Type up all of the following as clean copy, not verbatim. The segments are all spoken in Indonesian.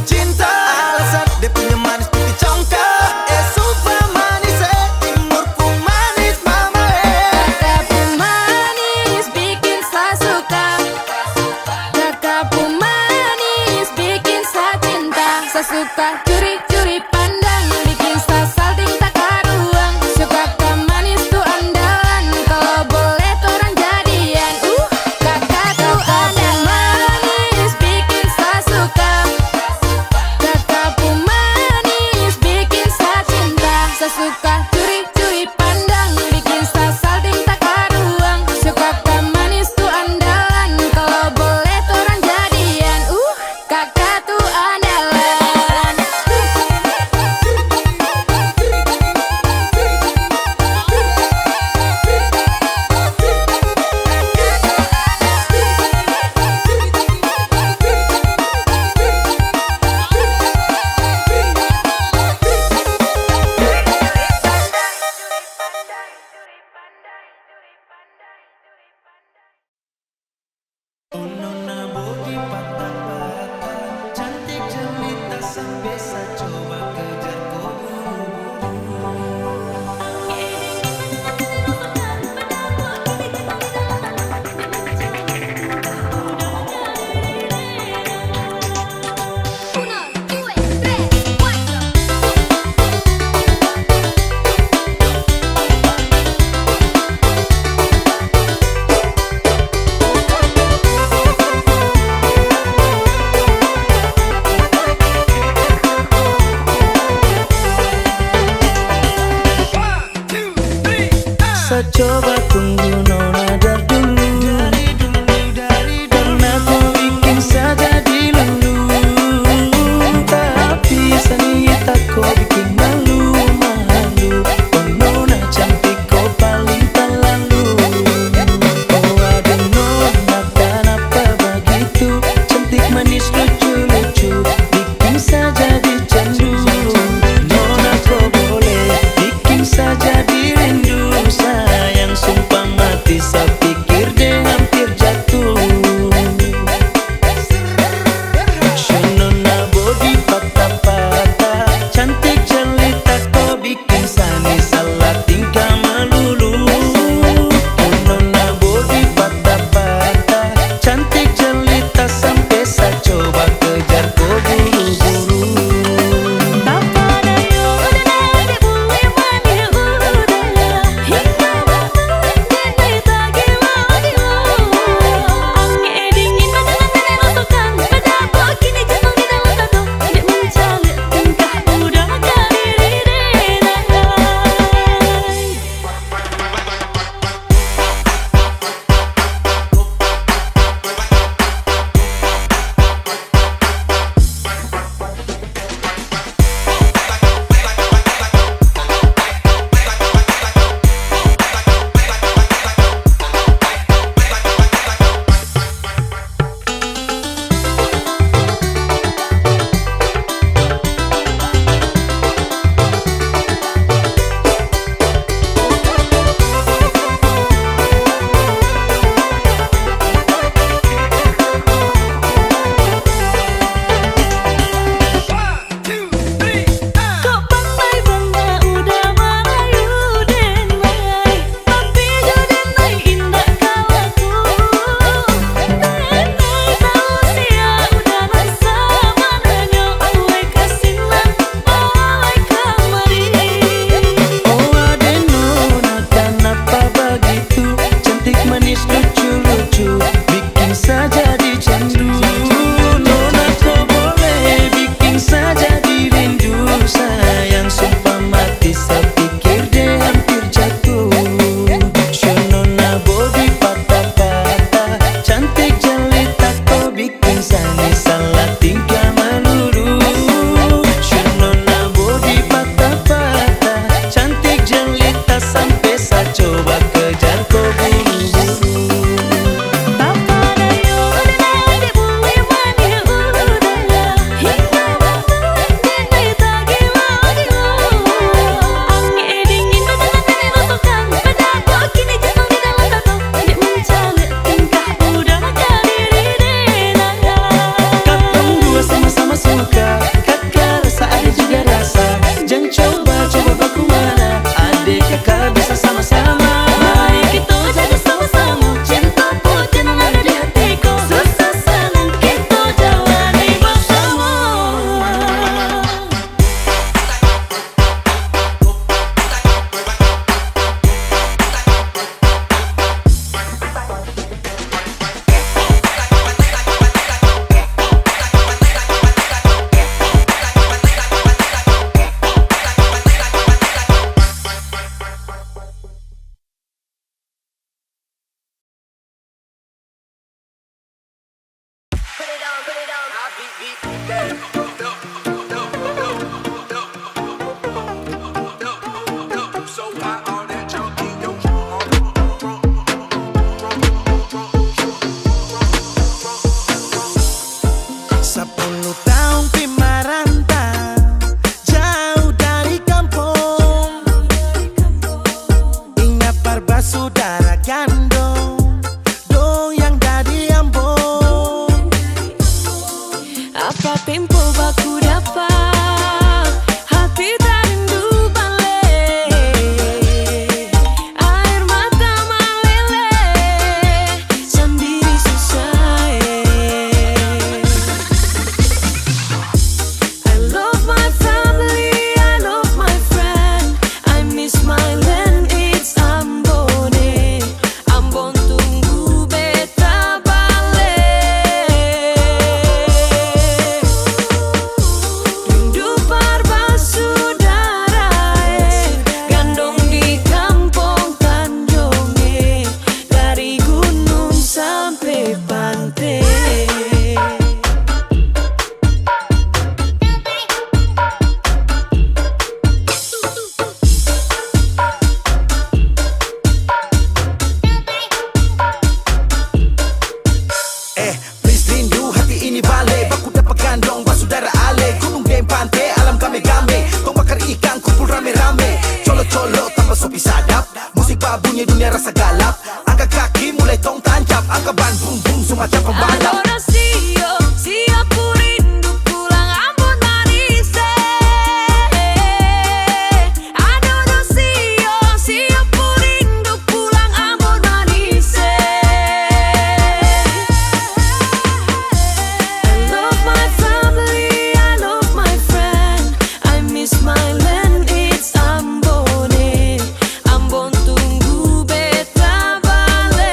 cinta. Alasan dia punya manis putih congkak. Super manis timurku manis mama Kakakku manis bikin saya suka. Kakakku manis bikin saya cinta. Saya suka curi-curi pandang, bikin saya salting tak karuang. Suka kau manis tuh andalan, kalau boleh torang jadian. Kakak tuh andalan manis bikin saya suka. Kakakku manis bikin saya cinta. Saya suka curi-curi pandang, bikin saya salting tak karuang. Suka kau manis tuh andalan, kalau boleh torang jadian. Kakak tuh andalan. Nona bogi patah-patah, cantik jelita sampai saya coba kejar kau buru-buru. Saya coba tunggu nona dari dulu, karena kau bikin saya jadi lulu. Tapi sanita kau bikin malu-malu. Oh nona cantik kau paling terlalu. Oh ada nona kenapa begitu, cantik manis lucu-lucu, bikin saya jadi candu. Nona kau boleh bikin saya jadi rindu, sayang. tempo baku dapat hati tak rindu balik. Air mata meleleh sendiri susah. I love my family, I love my friend. I miss my land, it's Ambon. Ambon tunggu beta balik. Rindu parbasaudara, gandong di kampung Tanjung, dari gunung sampai pantai. Please rindu hati ini balik. Baku dapat gandong basudara ale. Gunung dan pantai alam game-game. Tong bakar ikan kumpul rame-rame. Colo-colo tambah sopi sadap. Musik babunya dunia rasa galap. Angkat kaki mulai tong tancap. Angkat ban bum bum semacam pembalap. Adorasio, siap ku rindu pulang Ambon manis. Adorasio, siap ku rindu pulang Ambon manis. I love my family, I love my friend. I miss my land, it's Ambon. Ambon tunggu beta balik.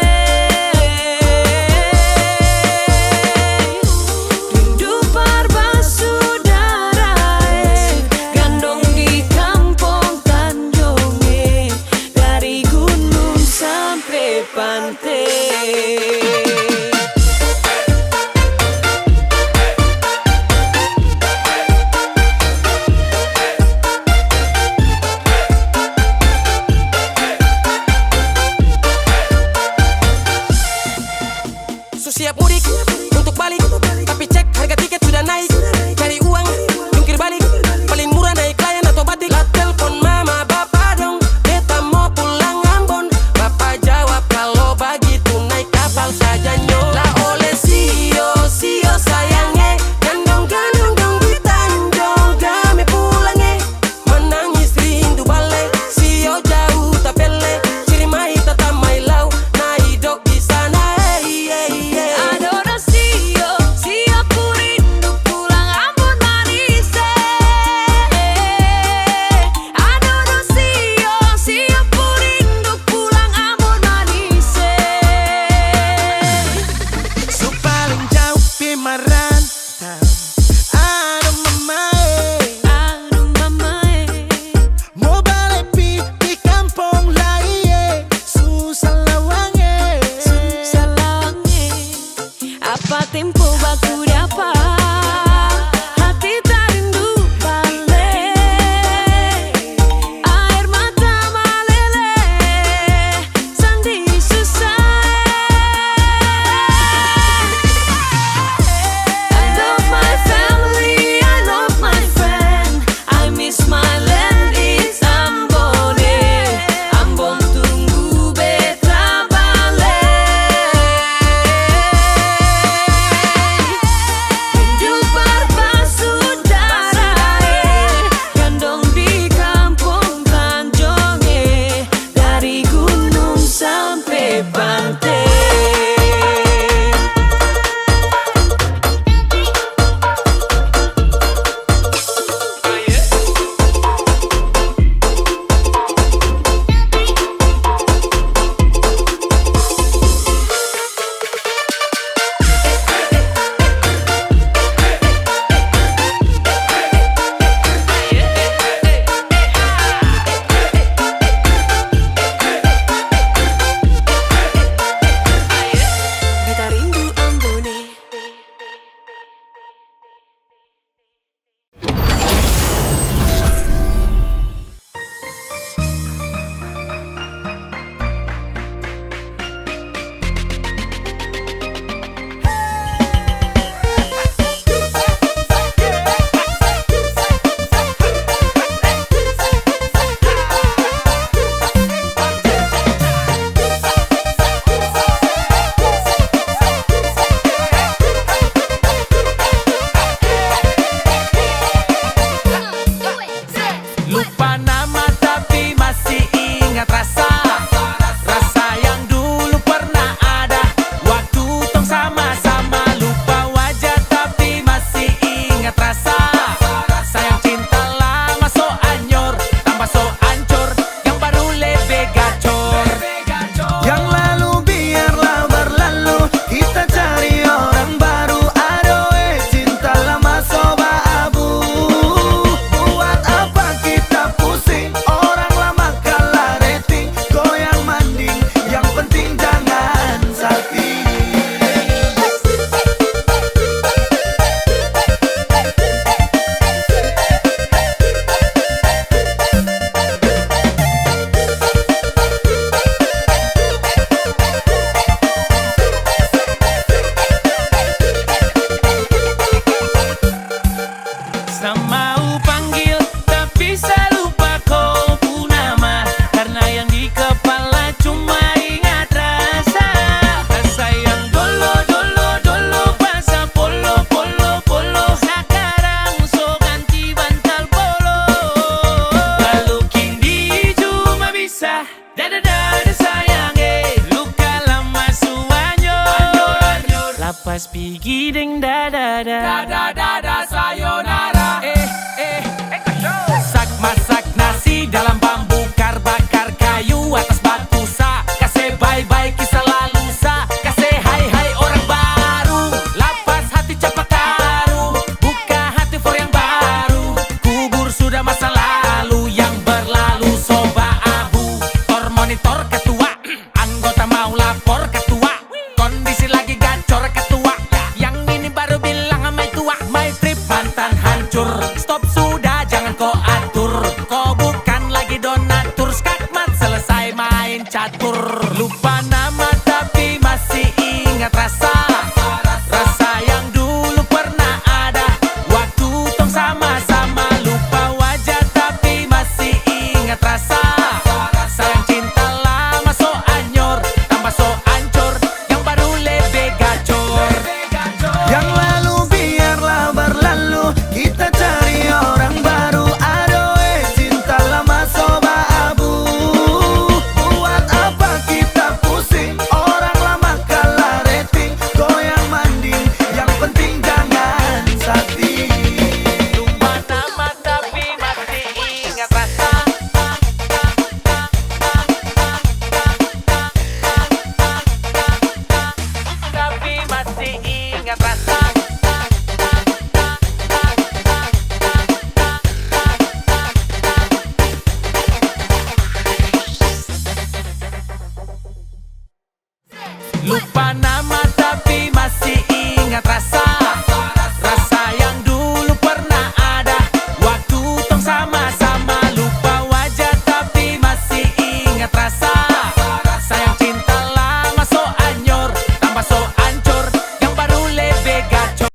Tak mau panggil tapi saya lupa kau pun nama, karena yang di kepala cuma ingat rasa. Rasa yang dolo dolo dolo pasang polo polo polo, sekarang so ganti bantal polo. Lalu kini cuma bisa dada dada sayang, luka lama suanyur, lapas pigi deng dada dada dada sayonara. Masak nasi dalam bambu kar, bakar kayu atas batu sa. Kasih bye-bye kisah lalu sa, kasih hai-hai orang baru. Lapas hati cepat taruh, buka hati for yang baru. Kubur sudah masa lalu yang berlalu soba abu. Tor monitor ketua, anggota mau lapor ketua. Kondisi lagi gacor ketua, yang ini baru bilang sama tua. My trip mantan hancur, stop sudah jangan kau atur. Kau bukan lagi donatur, skakmat selesai main catur. Lupa nama tapi masih ingat rasa. Rasa yang dulu pernah ada waktu tong sama-sama. Lupa wajah tapi masih ingat rasa. Sayang cinta lama so anyor, tambah so ancur, yang baru lebih gacor. Yang lalu biarlah berlalu, kita cari orang baru. Aduh cinta lama soba abu. Buat apa kita pusing, orang lama kalah rating. Goyang manding, yang penting jangan sakit. Lupa nama tapi masih ingat rasa. Tapi masih ingat rasa. Lupa nama tapi masih ingat rasa. Rasa yang dulu pernah ada waktu tong sama-sama. Lupa wajah tapi masih ingat rasa. Sayang cinta lama so anyor, tambah so ancur, yang baru lebih gacor.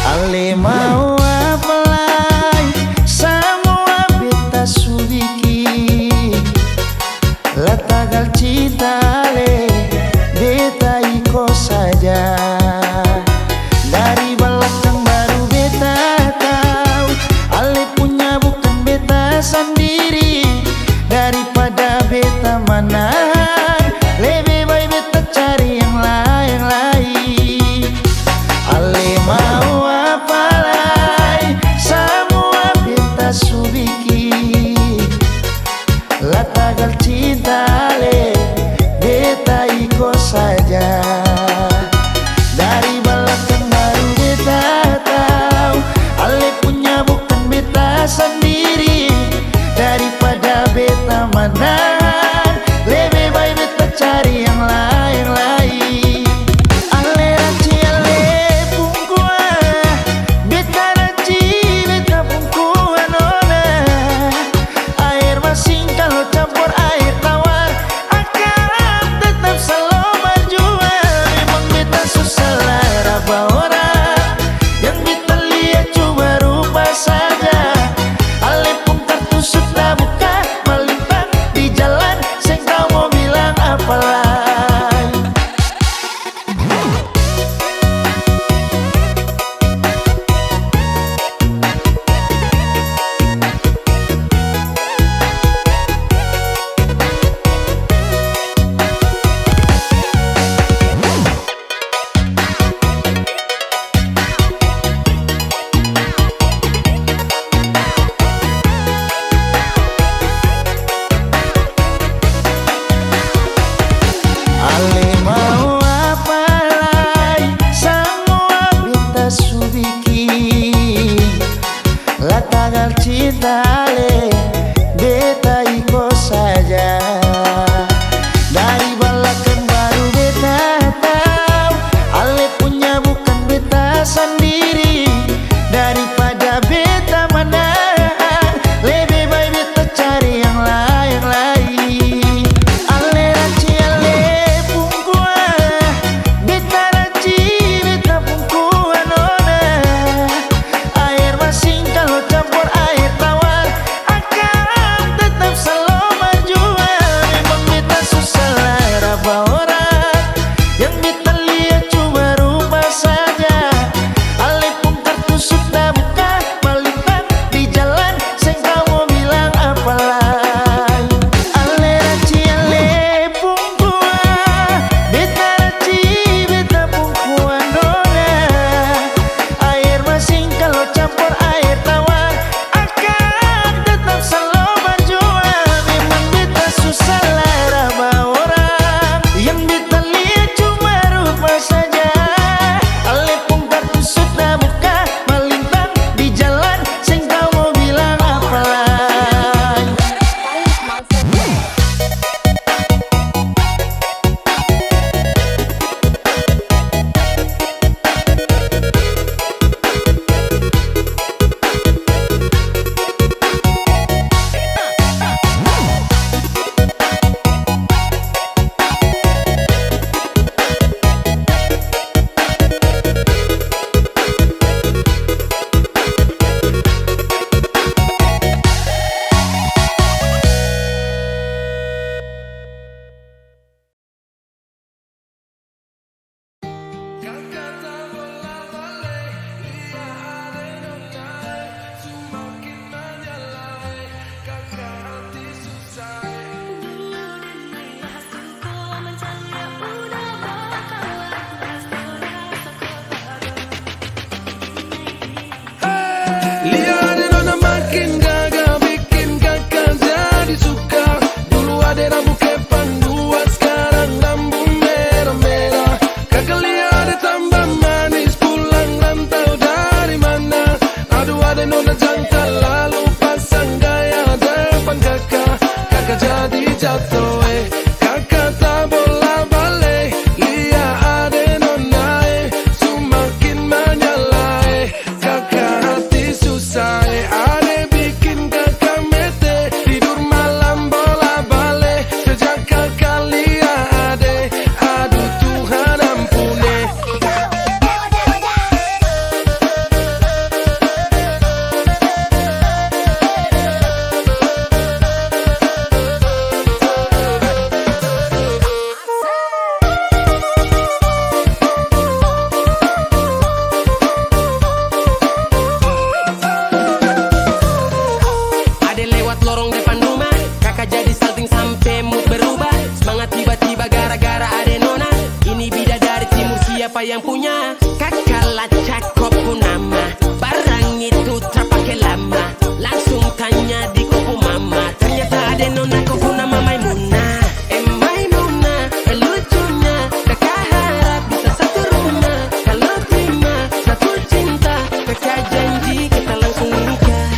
Ale mau apa lagi, semua beta subiki. Latagal cinta ale, beta iko saja. Dari belakang baru beta tahu, ale punya bukan beta sendiri. Daripada beta menahan, lebih baik beta cari yang lain. Ale mau apa lagi, semua beta subiki. Latagal cinta ale, beta iko saja. jatuh kakak tak bola balik. Lihat ade nona semakin menyala kakak hati susah ade bikin kakak mete. Tidur malam bola balik sejak kakak lihat ade. Aduh Tuhan ampuni. Ade lewat lorong depan rumah, kakak jadi salting sampai mood berubah. Semangat tiba-tiba gara-gara ade nona. Ini bidadari timur siapa yang punya? Kakak lacak kopu nama, barang itu terpakai lama. Langsung tanya di kopu mama, ternyata ade nona kopu nama Maimunah. Maimunah, lucunya kakak harap bisa satu rumah. Kalau terima satu cinta, kakak janji kita langsung nikah.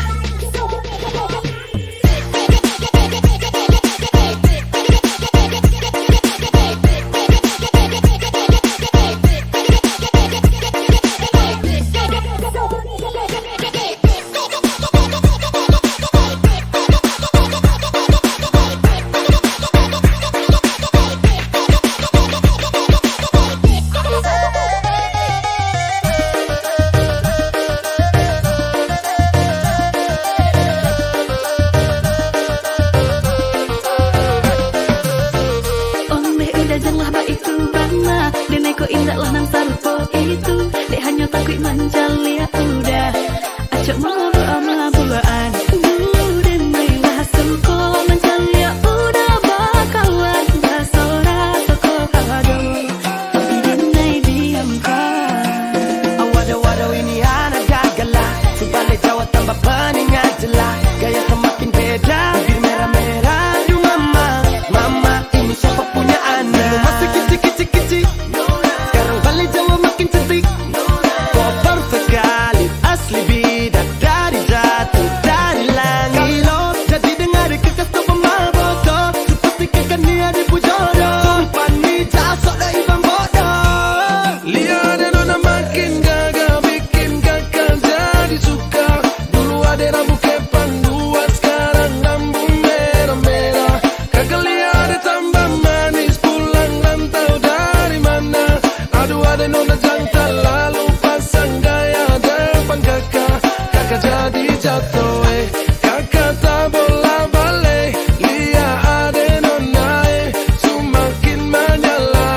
Oleh udah janganlah ba itu bana Denai ko indah lah nan sarupo itu Dek hanya takut menjalia udah Acok mabulaan Dulu denai lah sengko menjalia udah bakalan Basora toko kado Tapi denai diamkan Waduh ini anak gagal lah. Sebalik Jawa tambah peningat jelas. Gaya semakin beda, bibir merah-merah. Aduh mama, mama ini siapa punya anak? Dulu masih kicik-kicik-kicik, sekarang balik Jawa makin cantik. Kok perfect sekali, asli bidadari jatuh dari langit. Kalau jadi dengar kekas tu pemaboko, sepastikan kan dia dipujodoh. Sumpah ni jasok dah ibang bodoh. Lihat ade nona makin gagal bikin kakak jadi suka. Dulu ade rambut kepanduan sekarang rambut merah-merah. Kakak lihat ade tambah manis pulang rantau dari mana. Aduh ade nona jantan lalu pasang gaya depan kakak. Kakak jadi jatuh kakak tak bola balik. Lihat ade nona semakin menyala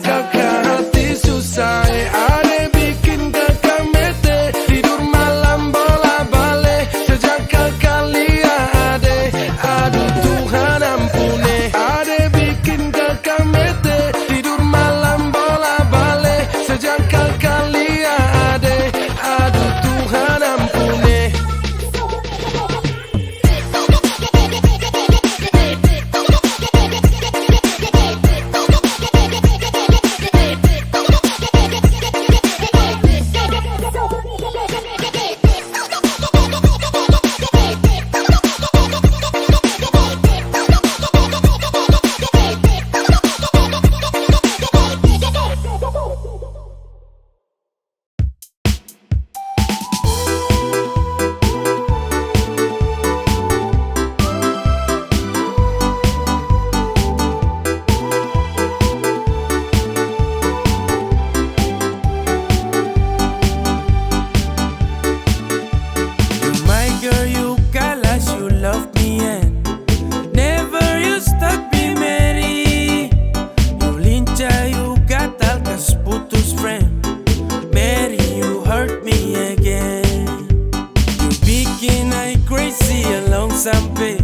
kakak hati susah ade bikin kakak mete. Tidur malam bola balik sejak kakak lihat ade. Aduh Tuhan ampuni. Ade bikin kakak mete. Tidur malam bola balik sejak kakak lihat ade. Aduh Tuhan ampuni. My girl, you galas, you love me and never you stop be merry. You lincah, you gatal kas putus friend. Mary, you hurt me again. You bikin I crazy along sampai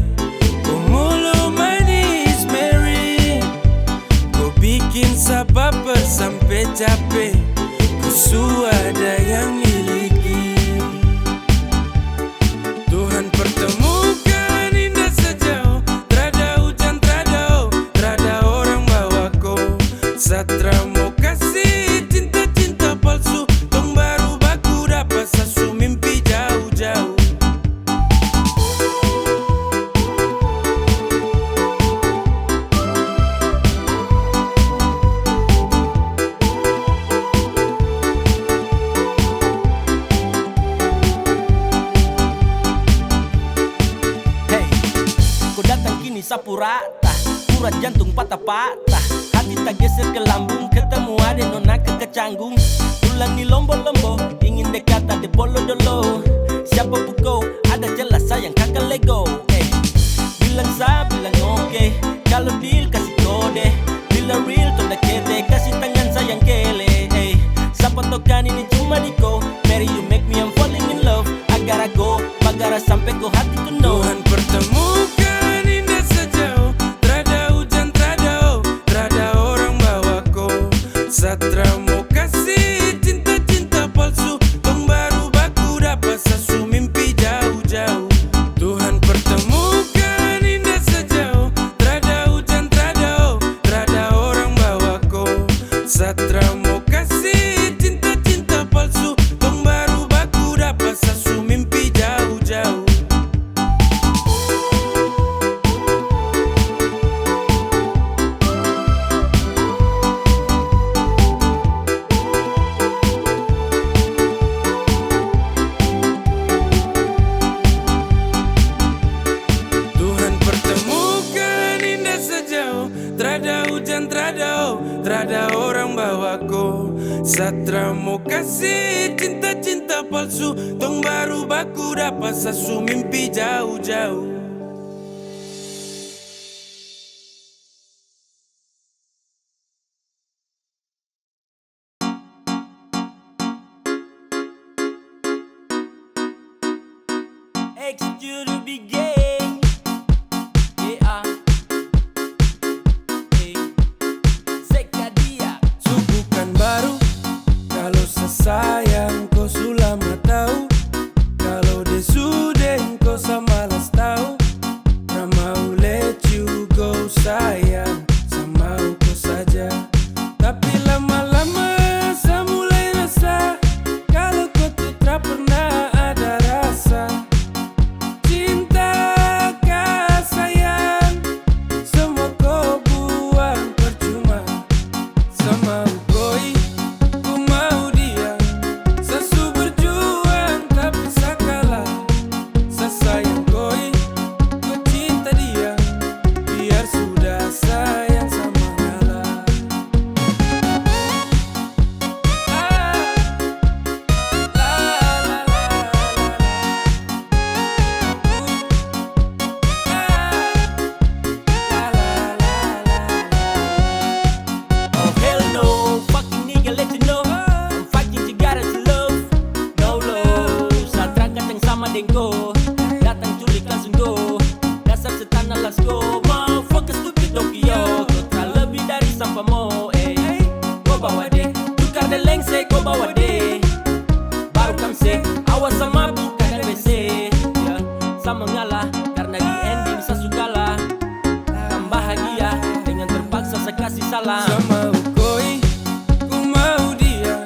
Kumulo manis Mary. Kau bikin sabab sampai capek. Kusu ada yang miliki. Tuhan pertemukan indah sejauh. Trada hujan, trada orang bawa kau. Satra mau kasih cinta-cinta palsu. Tong baru baku dapat sasu mimpi jauh-jauh. sapu rata, urat jantung patah-patah, hati tak geser ke lambung, ketemu ada nona kecanggung. Ulangi lombo-lombo, ingin dekat ada bolo-dolo. Siapa pukau, ada jelas sayang kakak Lego. Bilang sa, bilang oke, kalau deal kasih kode. Bila real tonda kete, kasih tangan sayang kele. Siapa tokan ini cuma diko, Mary you make me I'm falling in love. Agar aku, bagara sampai ko hati to know. Tuhan pertemukan indah sejauh, terada hujan, terada orang bawa ko. Satra mau kasih cinta-cinta palsu, tong baru baku dapat sasu mimpi jauh-jauh. Tuhan pertemukan indah sejauh, terada hujan, terada orang bawa ko. Satra mau kasih cinta-cinta palsu, tong baru baku dapat sasu mimpi jauh-jauh. Tuhan pertemukan indah sejauh, terada hujan, terada orang bawa ko. Satra mau kasih cinta-cinta palsu, tong baru baku dapat sasu mimpi jauh-jauh. Execute to be gay. Yeah. Sekadia. Subukan baru, kalau sesayang kau sulama tahu. Kalau desuden kau samalas tahu. Ramau let you go sayang, sama kau saja. Tapi lama-lama saya mulai rasa, kalau kau tidak pernah ada rasa. Cinta kah sayang, semua kau buang percuma. Sama koi, ku mau dia. Sesu berjuang tapi sakalah. Sesayang koi, ku cinta dia. Biar sudah sayang sama ngalah. Oh hell no, fucking nigga let you know I'm fighting Cigara to love, no love. Satra kadang sama dengko, datang culik langsung go. Dasar setan let's go, motherfucker stupid Tokyo. Kau tak lebih dari sampah mo, kau bawa deh, tukar de lengse kau bawa deh. Baru kamse, awas sama bukan WC ya. Sama ngalah, karena di ending saya sukalah. Kan bahagia, dengan terpaksa saya kasih salam. Sama koi, ku mau dia.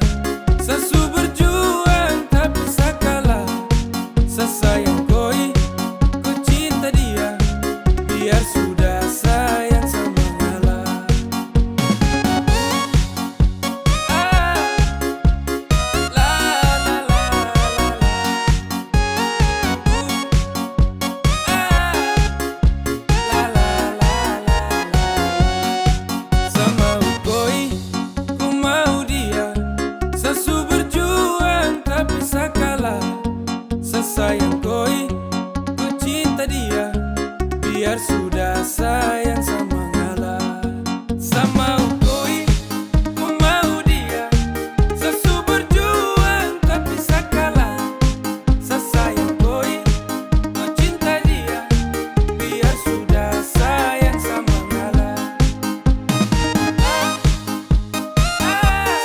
Sesu berjuang tapi sakalah. Sesayang koi, ku cinta dia. Biar sudah sayang sama ngalah. Sama koi, ku mau dia. Sesu berjuang tapi sakalah. Sesayang koi, ku cinta dia. Biar sudah sayang sama ngalah. Sama koi, ku mau dia. Sesu berjuang tapi sakalah. Sesayang koi, ku cinta dia. Biar sudah sayang sama ngalah.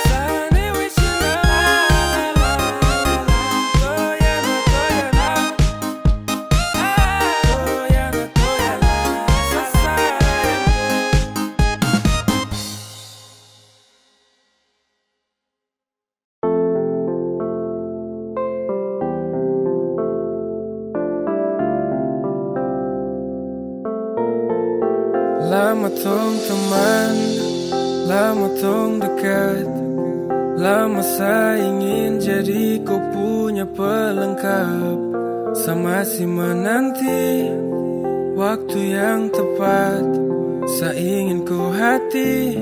Sane wishina, toyana toyana, toyana toyana, sasayang. Lama tong teman, lama tong dekat. Lama saya ingin jadi kau punya pelengkap. Sama si menanti Waktu yang tepat, saya ingin ku hati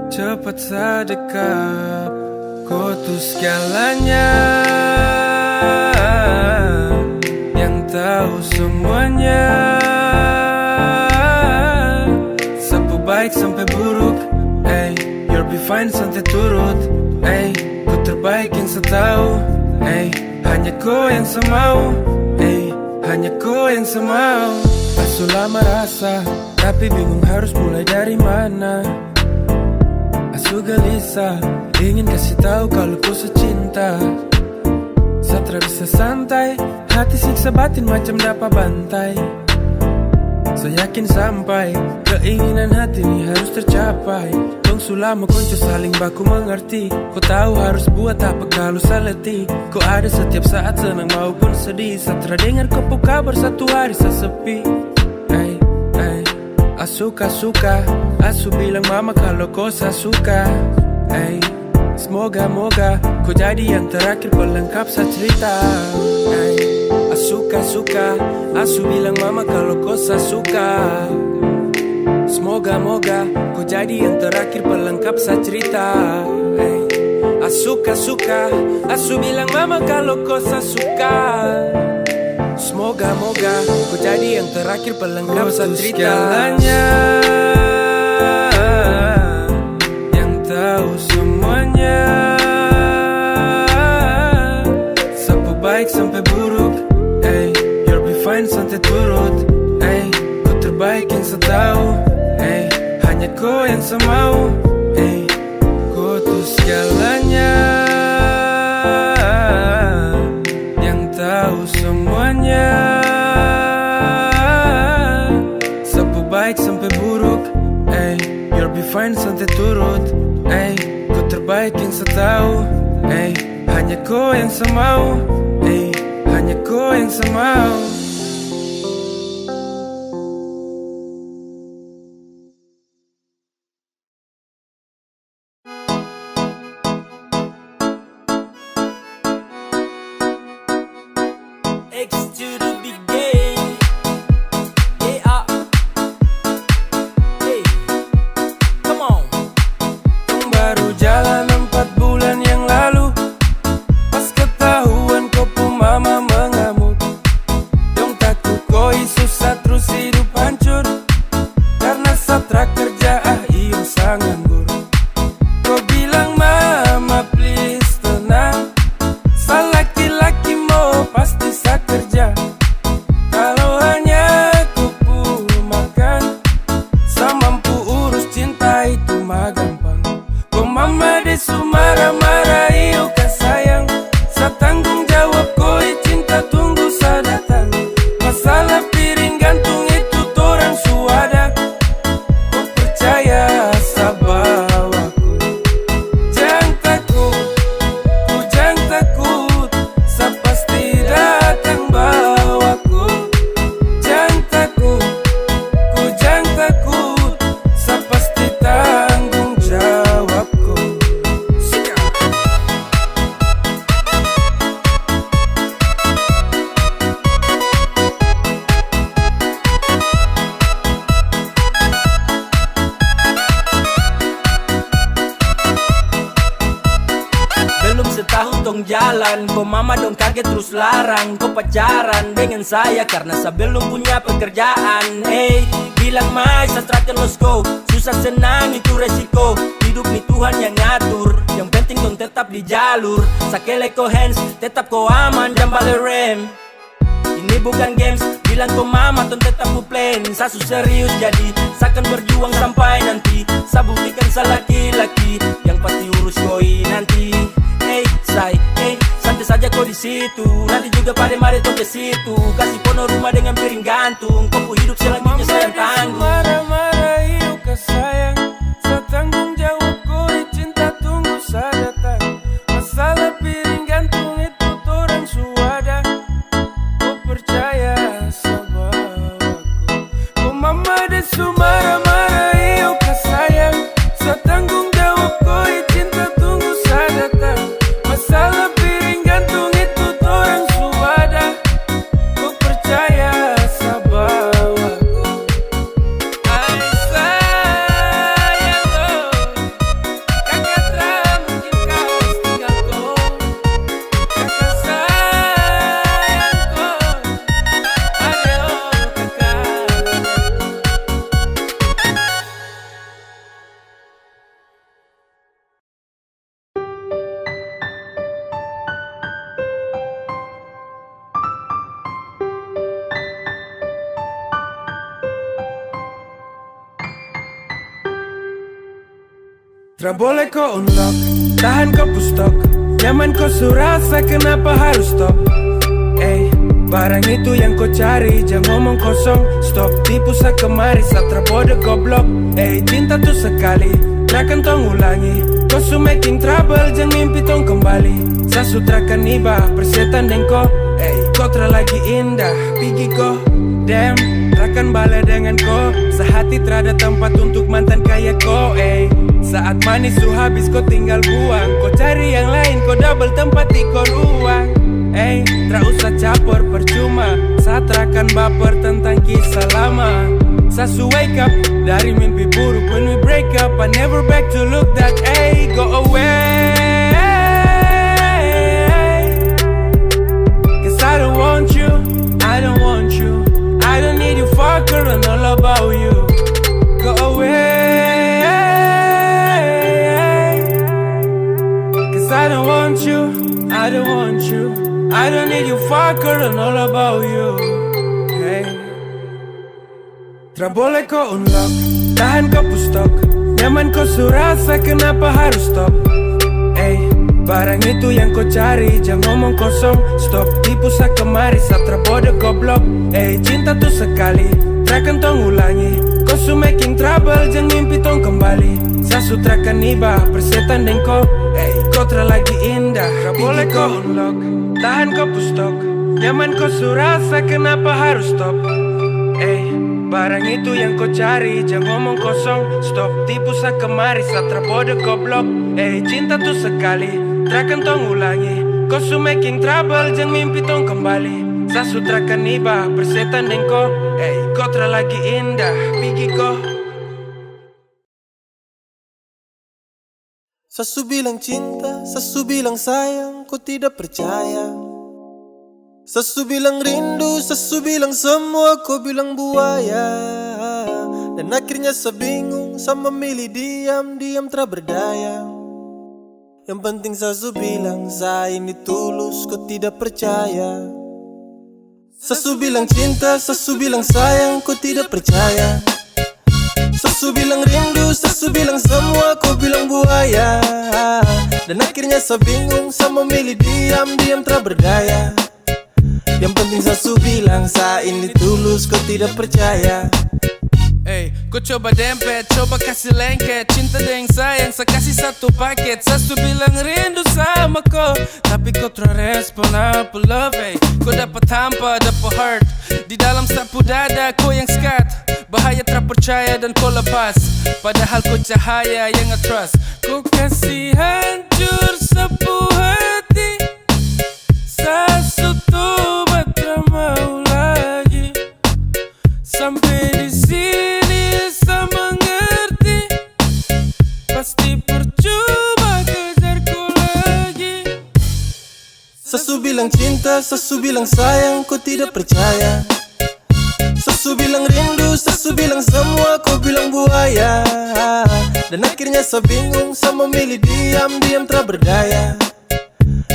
cepat sedekap. Kau tuh segalanya, yang tahu semuanya. Sapu baik sampai buruk, you'll be fine santai turut. Ku terbaik yang saya tahu, hanya kau yang saya mau, hanya kau yang saya mau. Asuh lama rasa, tapi bingung harus mulai dari mana. Asuh gelisah, ingin kasih tahu kalau ku secinta. Satra bisa santai, hati siksa batin macam dapat bantai. Saya yakin sampai, keinginan hati ini harus tercapai. Dong sulama kunci saling baku mengerti. Kau tahu harus buat apa kalau saleti. Kau ada setiap saat senang maupun sedih. Satra dengar kau kabar satu hari saya sepi. Suka, Asu bilang mama kalau kau suka. Semoga kau jadi yang terakhir pelengkap saya cerita. Suka, Asu bilang mama kalau kau suka. Semoga kau jadi yang terakhir pelengkap saya cerita. Suka, Asu bilang mama kalau kau suka. Semoga kau jadi yang terakhir pelengkap saya cerita. Segalanya, yang tahu semuanya. Sapu baik sampai buruk, you'll be fine santai turut. Ku terbaik yang saya tahu, hanya kau yang saya mau. Kau tuh segalanya, yang tahu semuanya. Sapu baik sampai buruk, you'll be fine santai turut. Ku terbaik yang saya tahu, hanya kau yang saya mau, hanya kau yang saya mau. X to the big game. Yeah. Hey. Come on. Baru jalan 4 bulan yang lalu, pas ketahuan kau pun mama mengamuk. Dong takut kau susah terus hidup hancur, karena Satra kerja iyo sangat nganggur. Kau bilang mama please tenang, saya laki-laki mau pasti saya kerja. Kalau hanya aku pun makan, saya mampu urus cinta itu mah gampang. Kau mama desu marah-marah iyo kan sayang, saya tanggung jawab kau cinta tunggu saya datang. Masalah piring gantung itu torang suada, kau percaya saya bawaku. Jangan takut, ku jangan takut, saya pasti datang bawaku. Jangan takut, ku jangan takut, saya pasti tanggung jawabku. Belum setahun tong jalan, kau mama dong kaget terus larang. Kau pacaran dengan saya karena saya belum punya pekerjaan. Bilang mai saya terakhir let's go. Susah senang itu resiko, hidup nih Tuhan yang ngatur. Yang penting dong tetap di jalur. Sakele ko hands, tetap kau aman dan balik rem. Ini bukan games, bilang kau mama ton tetap ku plan. Saya serius jadi, saya akan berjuang sampai nanti. Saya buktikan saya laki-laki yang pasti urus koi nanti. Santai saja kau di situ, nanti juga pada mari tuh ke situ. Kasih pono rumah dengan piring gantung, kau hidup selanjutnya saya tanggung. Marah-marah iyo ke sayang, saya tanggung jawab kau cinta tunggu saya datang. Masalah piring gantung itu torang suada, kau percaya sama aku. Kau mama desu marah-marah iyo ke sayang, saya tanggung jawab kau cinta tunggu saya datang. Masalah piring gantung itu torang suada, kau percaya saya bawa. Tra boleh kau unlock, tahan kau pustok. Nyaman kau surasa, kenapa harus stop? Barang itu yang kau cari, jangan ngomong kosong. Stop tipu sa kemari, satra bodoh goblok. Cinta tuh sekali, takkan tong ulangi. Kau su making trouble, jangan mimpi tong kembali. Sa sutrakan iba, persetan dan kau. Kau lagi indah, pergi kau. Damn, takkan balik dengan kau. Sehati terada tempat untuk mantan kayak kau. Saat manis su habis kau tinggal buang. Kau cari yang lain, kau double tempat di kau ruang. Tak usah caper percuma. Saat akan baper tentang kisah lama. Sasu wake up dari mimpi buruk. When we break up, I never back to look that. Go away. Cause I don't want you, I don't want you. I don't need you fucker and all about you. Go away. Cause I don't want you, I don't want you. I don't need you fucker and all about you. Tra boleh kau unlock, tahan kau pustok. Nyaman kau surasa, kenapa harus stop? Barang itu yang kau cari, jangan ngomong kosong. Stop tipu sa kemari, satra bodoh goblok. Cinta tuh sekali, takkan tong ulangi. Kau su making trouble, jangan mimpi tong kembali. Sa sutrakan iba, persetan dan kau. Kau lagi indah, boleh kau unlock, tahan kau pustok. Nyaman kau surasa, kenapa harus stop? Barang itu yang kau cari, jangan ngomong kosong. Stop tipu sa kemari, satra bodoh goblok. Cinta tuh sekali, takkan tong ulangi. Kau su making trouble, jangan mimpi tong kembali. Sa sutrakan iba, persetan dan kau. Kau lagi indah, pergi kau. Sasu bilang cinta, sasu bilang sayang, kau tidak percaya. Sasu bilang rindu, sasu bilang semua, kau bilang buaya. Dan akhirnya saya bingung, saya memilih diam-diam tak berdaya. Yang penting sasu bilang, saya ini tulus, kau tidak percaya. Sasu bilang cinta, sasu bilang sayang, kau tidak percaya. Sasu bilang rindu, sasu bilang semua, kau bilang buaya. Dan akhirnya saya bingung, saya memilih diam-diam tak berdaya. Yang penting sasu bilang, saya ini tulus, kau tidak percaya. Kau coba dempet, coba kasih lengket. Cinta dengan sayang, saya kasih satu paket. Sasu bilang rindu sama kau, tapi kau terrespon apa love. Kau dapat hampa, dapat heart. Di dalam sapu dada, kau yang skat. Bahaya terpercaya dan kau lepas. Padahal kau cahaya yang nge-trust. Kau kasih hancur sapu hati. Sasu tuh tak mau lagi. Sampai di sini saya mengerti. Pasti percuma kejar kau lagi. Sasu bilang cinta, sasu bilang sayang, kau tidak percaya. Sasu bilang rindu, sasu bilang semua, kau bilang buaya. Dan akhirnya saya bingung, saya memilih diam-diam tak berdaya.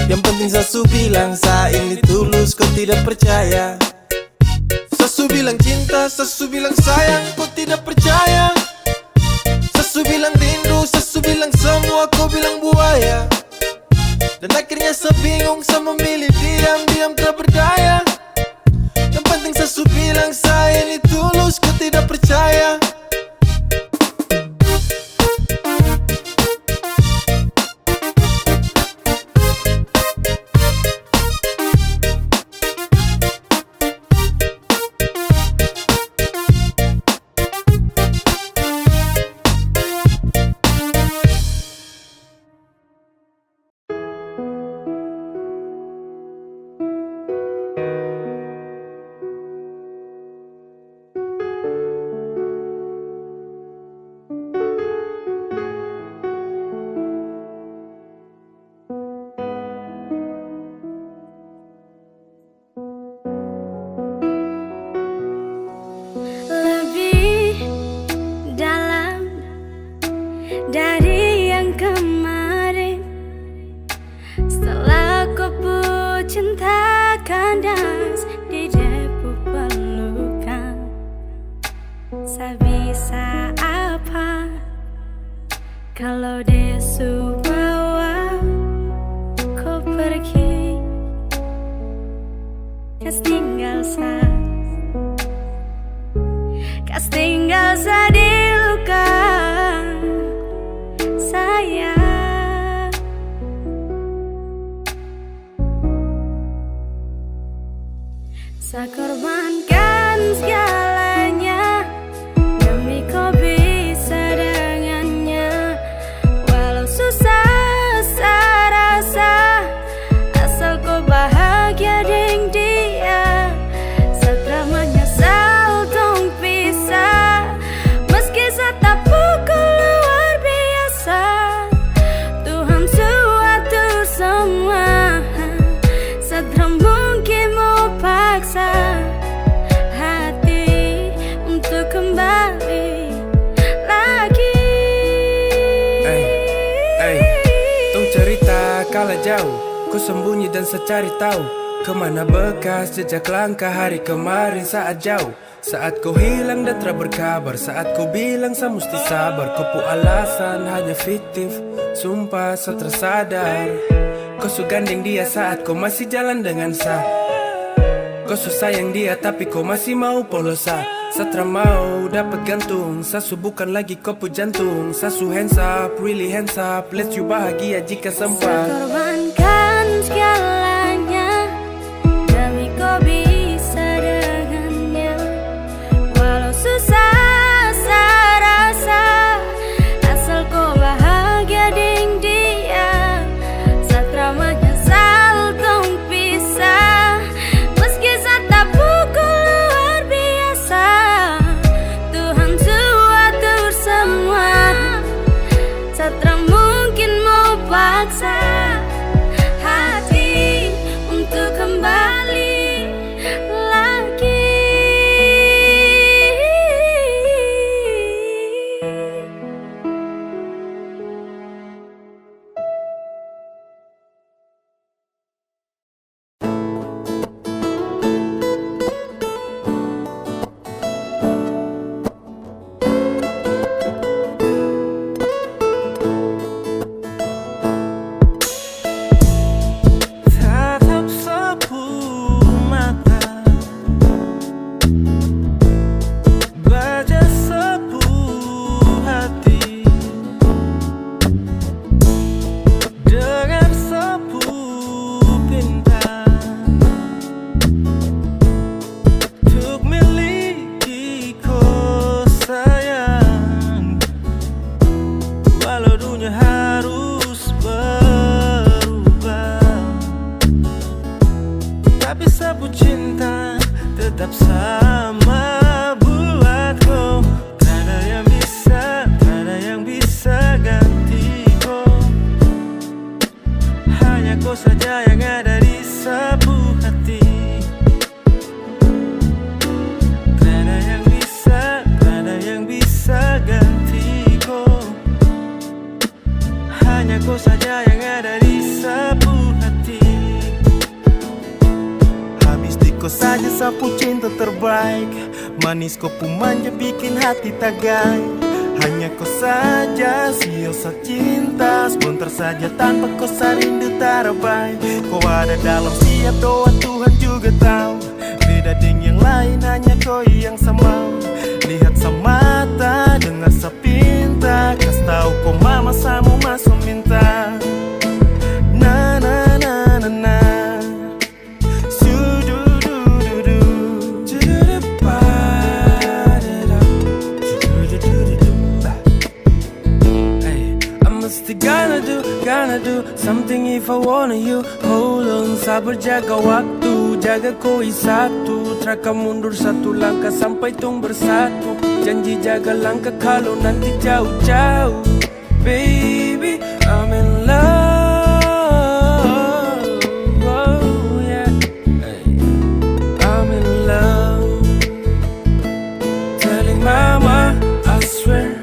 Yang penting sasu bilang, saya ini tulus, kau tidak percaya. Sasu bilang cinta, sasu bilang sayang, kau tidak percaya. Sasu bilang rindu, sasu bilang semua, kau bilang buaya. Dan akhirnya saya bingung, saya memilih diam-diam tak berdaya. Yang penting sasu bilang, saya ini tulus, kau tidak percaya. dari yang kemarin. Setelah kau pun cinta kandas di debu pelukan, saya bisa apa Kalau desu bawa ku pergi, kas tinggal sa di luka saya. Saya korbankan segalanya demi kau bisa dengannya. Walau susah saya rasa, asal kau bahagia dengan dia. Setelah menyesal dong pisah, meski saya tak pukul luar biasa. Tuhan suatur semua, setelah mungkin mau paksa hati untuk kembali lagi. Tung cerita kala jauh, ku sembunyi dan secari tahu kemana bekas jejak langkah hari kemarin saat jauh. Saat kau hilang dan tak berkabar, saat kau bilang saya mesti sabar. Kau pu alasan hanya fiktif, sumpah saya tersadar. Kau su gandeng dia saat kau masih jalan dengan saya. Kau su sayang dia tapi kau masih mau polos saya. Saya mau dapat gantung, saya su bukan lagi kau pu jantung. Saya su hands up, really hands up, let you bahagia jika sempat. Saya korbankan segalanya demi kau bisa dengannya. Walau susah saya rasa, asal kau bahagia dengan dia. Saya menyesal dong pisah, meski saya tak pukul luar biasa. Tuhan suatur semua, saya mungkin mau paksa hati untuk kembali lagi. Tatap sapu mata, baca sapu hati, dengar sapu pinta, untuk miliki kau sayang. Walau dunia harus berubah, tapi sapu cinta tetap sama buatku. Tak ada yang bisa ganti kau. Hanya kau saja yang ada di sapu hati. Tak ada yang bisa ganti kau. Hanya kau saja yang ada di sapu hati. Habis di kau saja sapu cinta terbaik. Manis kau pun manja bikin hati tagai. Hanya kau saja siosa cinta. Sebentar saja tanpa kau rindu tarabai. Kau ada dalam setiap doa, Tuhan juga tahu. Beda dengan yang lain, hanya kau yang sama. Lihat semata, dengar sepinta. Kas tahu kau mama samu masuk minta. Na na na na na. Su-du-du-du-du. I'm still gonna do something if I wanna you. Hold on, sabar jaga waktu, jaga koi satu. Teraka mundur satu langkah sampai tung bersatu. Janji jaga langkah kalau nanti jauh-jauh. Baby, I'm in love. Oh, yeah. Hey. I'm in love. Telling mama, I swear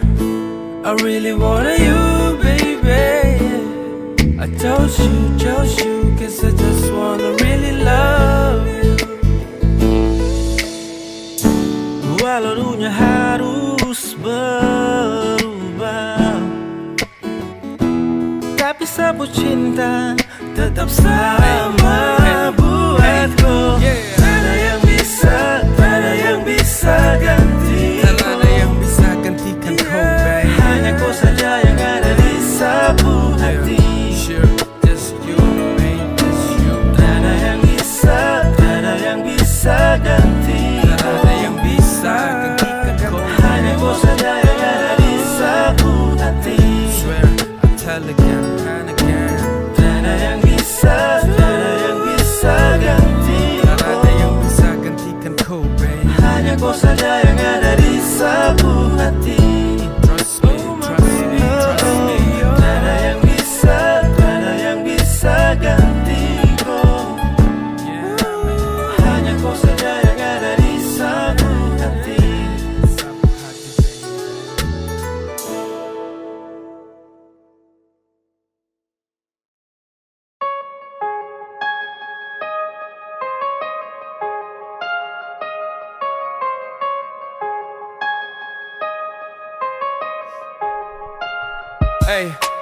I really wanna you, baby. I chose you, cause I just wanna really love you. Walau dunia harus berubah, sabut cinta tetap sama buatku. Tiada yang bisa, tiada yang bisa ganti. Tak ada yang bisa gantikan kau, babe. Hanya kau saja yang ada di sabu hati. Sure, just you, babe, just you. Tiada yang bisa, tiada yang bisa ganti. Tak ada yang bisa gantikan kau. Hanya kau saja yang ada di sabu hati. Swear, I'll tell again and again. Tiada yang bisa, tiada yang bisa ganti. Tak ada yang bisa gantikan kau, babe. Hanya kau saja yang ada di sabu hati. Trust me, trust me, trust me. Tiada yang bisa, tiada yang bisa ganti kau. Hanya kau saja yang ada di sabu hati.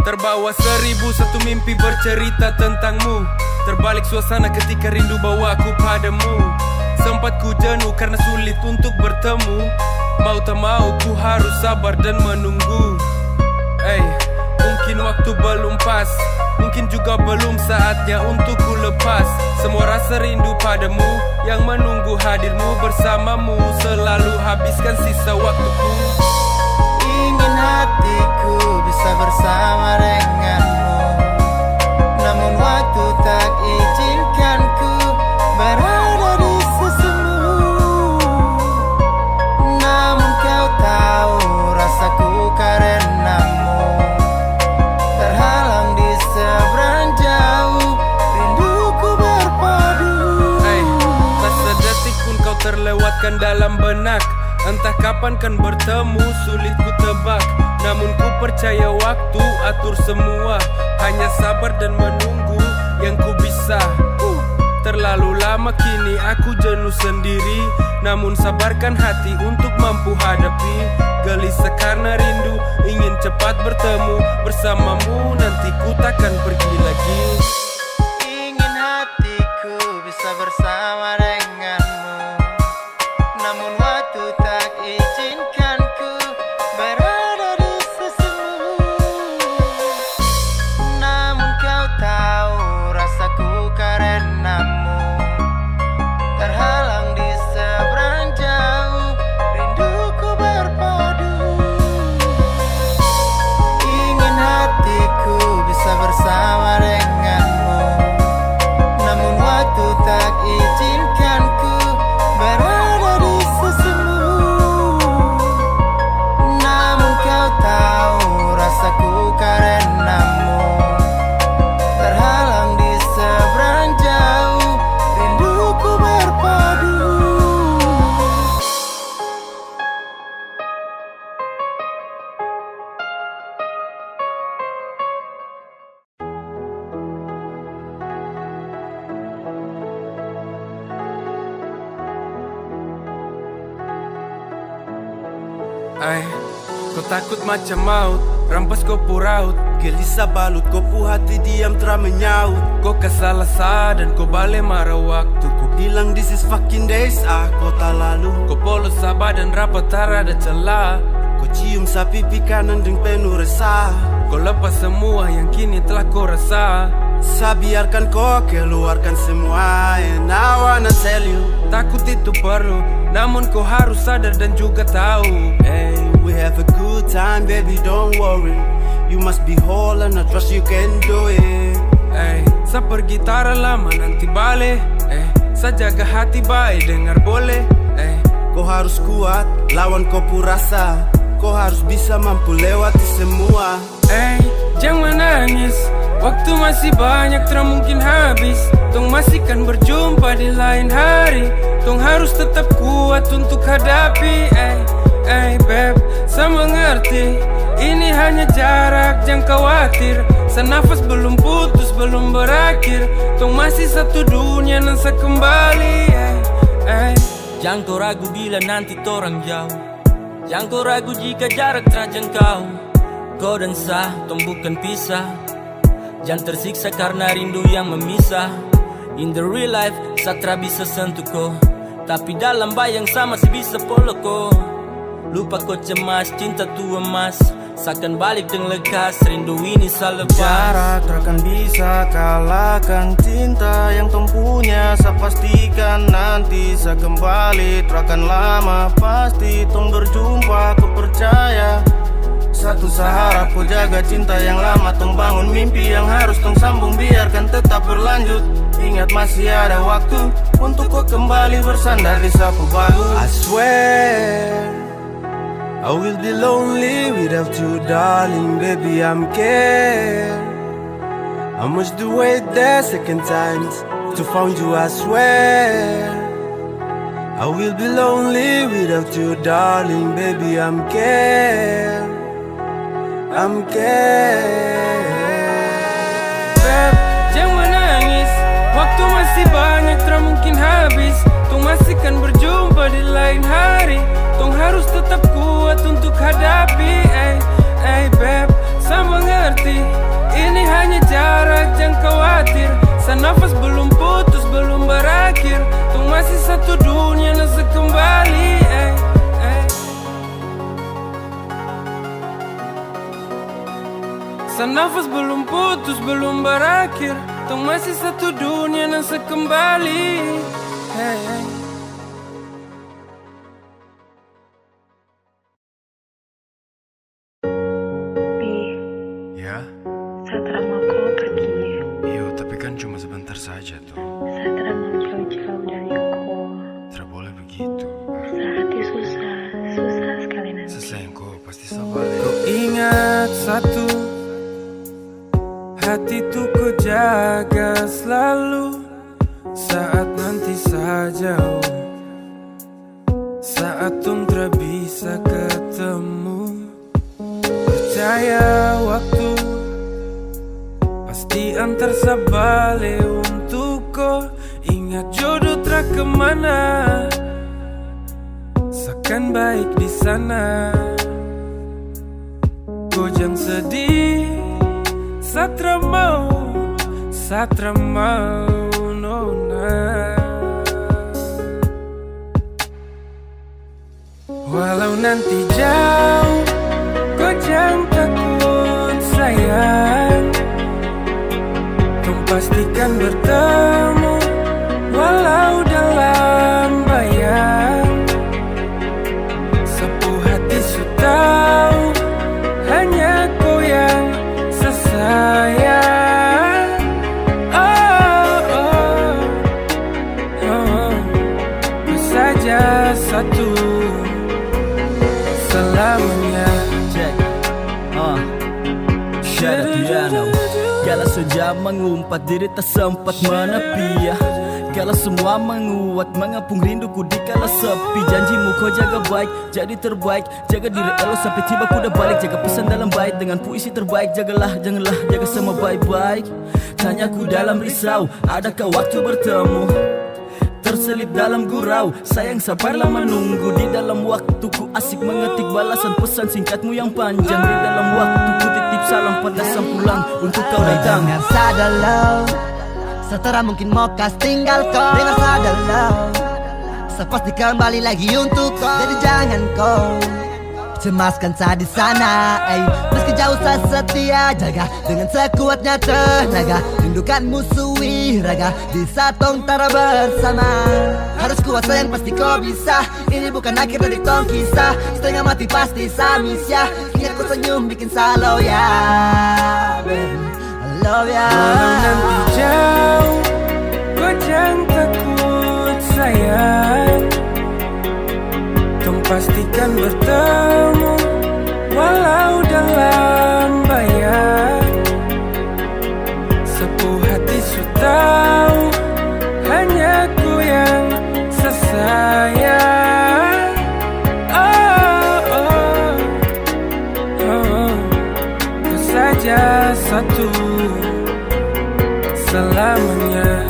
Terbawa 1001 mimpi bercerita tentangmu. Terbalik suasana ketika rindu bawaku padamu. Sempat ku jenuh karena sulit untuk bertemu. Mau tak mau ku harus sabar dan menunggu. Mungkin waktu belum pas, mungkin juga belum saatnya untuk ku lepas. Semua rasa rindu padamu, yang menunggu hadirmu bersamamu. Selalu habiskan sisa waktuku. Ingin hatiku bisa bersama denganmu, namun waktu tak izinkanku berada di sisimu. Namun kau tahu rasaku karenamu, terhalang di seberang jauh, rinduku berpadu. Tak sedetik pun kau terlewatkan dalam benak. Entah kapan kan bertemu, sulit ku tebak. Namun ku percaya waktu atur semua. Hanya sabar dan menunggu yang ku bisa. Terlalu lama kini aku jenuh sendiri. Namun sabarkan hati untuk mampu hadapi. Gelisah karena rindu, ingin cepat bertemu bersamamu. Nanti ku takkan pergi lagi. Ingin hatiku bisa bersama denganmu, namun waktu tak izinkanku berada di sisimu. Namun kau tahu rasaku karenamu, terhalang di seberang jauh, rinduku berpadu. Ingin hatiku bisa bersama denganmu, namun waktu tak izinkanku berada di sisimu. Namun kau tahu rasaku karenamu, terhalang di seberang jauh, rinduku berpadu. Kau takut macam maut, rampas kau puraut. Gelisah balut kopu hati diam telah menyaut. Kau kesalah dan kau balik marah waktu. Kau Bilang this is fucking days kota lalu. Kau polos sabar dan rapat tak ada celah. Kau cium sapi kanan dengan penuh resah. Kau lepas semua yang kini telah kau rasa. Saya biarkan kau keluarkan semua. And I wanna tell you, Takut itu perlu, namun kau harus sadar dan juga tahu. hey, we have a good time baby, don't worry. You must be whole and I trust you can do it. Saya pergi tara lama nanti balik. Saya jaga hati baik dengar boleh. Kau harus kuat, lawan kau rasa. Kau harus bisa mampu lewati semua. Jangan menangis, waktu masih banyak tak mungkin habis. Tong masih kan berjumpa di lain hari. Tong harus tetap kuat untuk hadapi. Beb, saya mengerti. Ini hanya jarak, jangan khawatir. Senafas belum putus, belum berakhir. Tong masih satu dunia dan saya kembali. Jangan kau ragu bila nanti torang jauh. Jangan kau ragu jika jarak terjangkau. Kau dan saya, tong bukan pisah. Jangan tersiksa karena rindu yang memisah. In the real life, Satra bisa sentuh ko, tapi dalam bayang sama si bisa polo ko. Lupa kau cemas, cinta tua emas, seakan balik dengan lekas, rindu ini selepas. Jarak takkan bisa kalahkan cinta yang tong punya. Saya pastikan nanti saya kembali, takkan lama pasti tong berjumpa, ku percaya. Satu seharap ku jaga cinta yang lama, tong bangun mimpi yang harus tong sambung, biarkan tetap berlanjut. Ingat masih ada waktu untuk kau kembali bersandar di sapu bahu. I swear I will be lonely without you, darling, baby, I'm scared. I must do it the second times to find you, I swear. I will be lonely without you, darling, baby, I'm scared. I'm scared. Beb, jangan menangis, waktu masih banyak, tak mungkin habis. Tong masih kan berjumpa di lain hari. Tong harus tetap kuat untuk hadapi. Beb, saya mengerti, ini hanya jarak, jangan khawatir. Nafas belum putus, belum berakhir. Tong masih satu dunia, nasa kembali. Nafas belum putus, belum berakhir. Tong masih satu dunia, nasa kembali. Ya? Satra mau kau pergi. Iya, tapi kan cuma sebentar saja tuh. Satra mau jauh-jauh dari kau. Tidak boleh begitu. Sehati susah sekali nanti. Selesai kau pasti sabar. Kau ingat satu, hati tuh ku jaga selalu. Saat nanti saya jauh, saat tung tak bisa ketemu, percaya waktu pasti antar sabale untuk kau. Ingat jodoh tak kemana, seakan baik di sana. Kau jangan sedih, Satra mau nona. Walau nanti jauh, kau jangan takut sayang. Kau pastikan bertemu, walau dalam bayang. Sapu hati su tahu, hanya kau yang sesayang. Saja satu selamanya. Kala saja mengumpat, diri tak sempat menepi ya. Kala semua menguat, mengapung rinduku di kala sepi. Janjimu kau jaga baik, jadi terbaik. Jaga diri elok sampai tiba ku dah balik. Jaga pesan dalam bait dengan puisi terbaik. Jagalah, janganlah, jaga semua baik-baik. Tanyaku dalam risau, adakah waktu bertemu? Terselip dalam gurau, sayang sabarlah menunggu. Di dalam waktuku asik mengetik balasan pesan singkatmu yang panjang. Di dalam waktuku titip salam pada sang pulang untuk kau datang. Dengar sadalau, setelah mungkin mau kas tinggal kau. Dengar sadalau, sepasti kembali lagi untuk kau. Jadi jangan kau cemaskan saya di sana. Meski jauh saya setia, jaga dengan sekuatnya tenaga. Rindukan musuhi raga, di saat tong tara bersama. Harus kuat sayang, pasti kau bisa. Ini bukan akhir dari tong kisah. Setengah mati pasti samis ya. Ingat kau senyum bikin salau ya, baby, I love ya. Walau nanti jauh, kau jangan takut sayang. Tong pastikan bertemu, walau dalam bayang. Sepuh hati su tahu, hanya ku yang sesayang. Kau saja satu selamanya.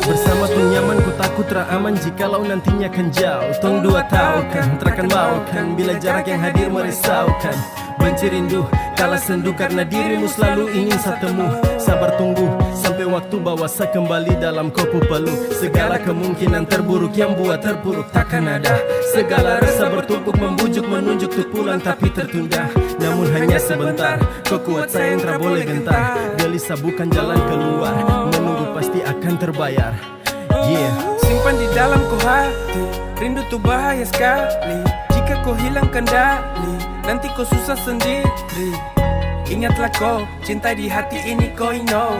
Bersama tong nyaman ku takut teraman jikalau nantinya kan jauh. Tong dua tahu kan, terakan mau kan, bila jarak yang hadir merisaukan. benci rindu, kalah sendu karena dirimu selalu ingin satemu. Sabar tunggu sampai waktu bawa saya kembali dalam kopu peluh. Segala kemungkinan terburuk yang buat terpuruk takkan ada. Segala rasa bertumpuk membujuk menunjuk untuk pulang tapi tertunda. Namun hanya sebentar, kau kuat sayang tak boleh gentar. Gelisah bukan jalan keluar, menunggu pasti akan terbayar. Yeah. Simpan di dalam ku hati, rindu tuh bahaya sekali. Jika kau hilang kendali, nanti kau susah sendiri. Ingatlah kau, cinta di hati ini kau know.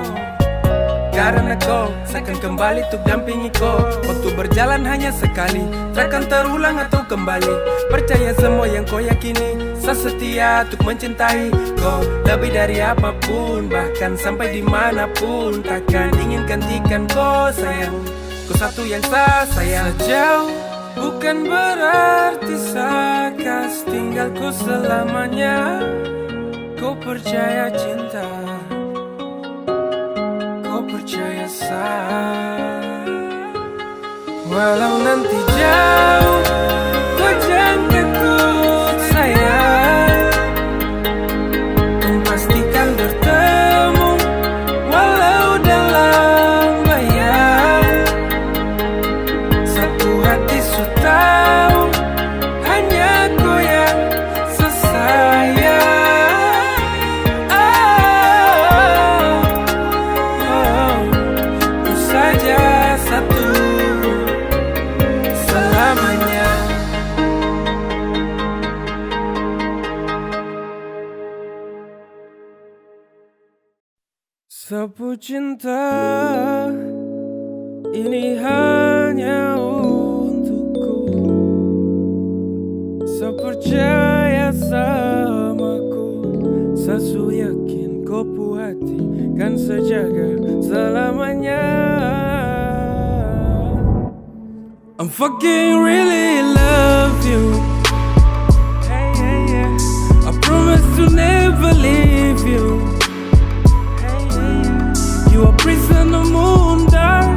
Karena kau, saya akan kembali untuk dampingi kau. Waktu berjalan hanya sekali, takkan terulang atau kembali. Percaya semua yang kau yakini, saya setia untuk mencintai kau lebih dari apapun. Bahkan sampai dimanapun, takkan ingin gantikan kau sayang. Kau satu yang saya sayang. Sejauh bukan berarti saya kas tinggalku selamanya. Kau percaya cinta, kau percaya saya. Walau nanti jauh, kau jangan takut sayang. Kau pastikan bertemu, walau dalam bayang. Satu hati su tahu, hanya kau yang sesayang. Sapu cinta ini hanya untukku. Saya percaya samaku, saya yakin kau pu hati kan sejaga selamanya. I'm fucking really love you. Hey, hey, yeah. I promise to never leave you. You a prisoner moon dark,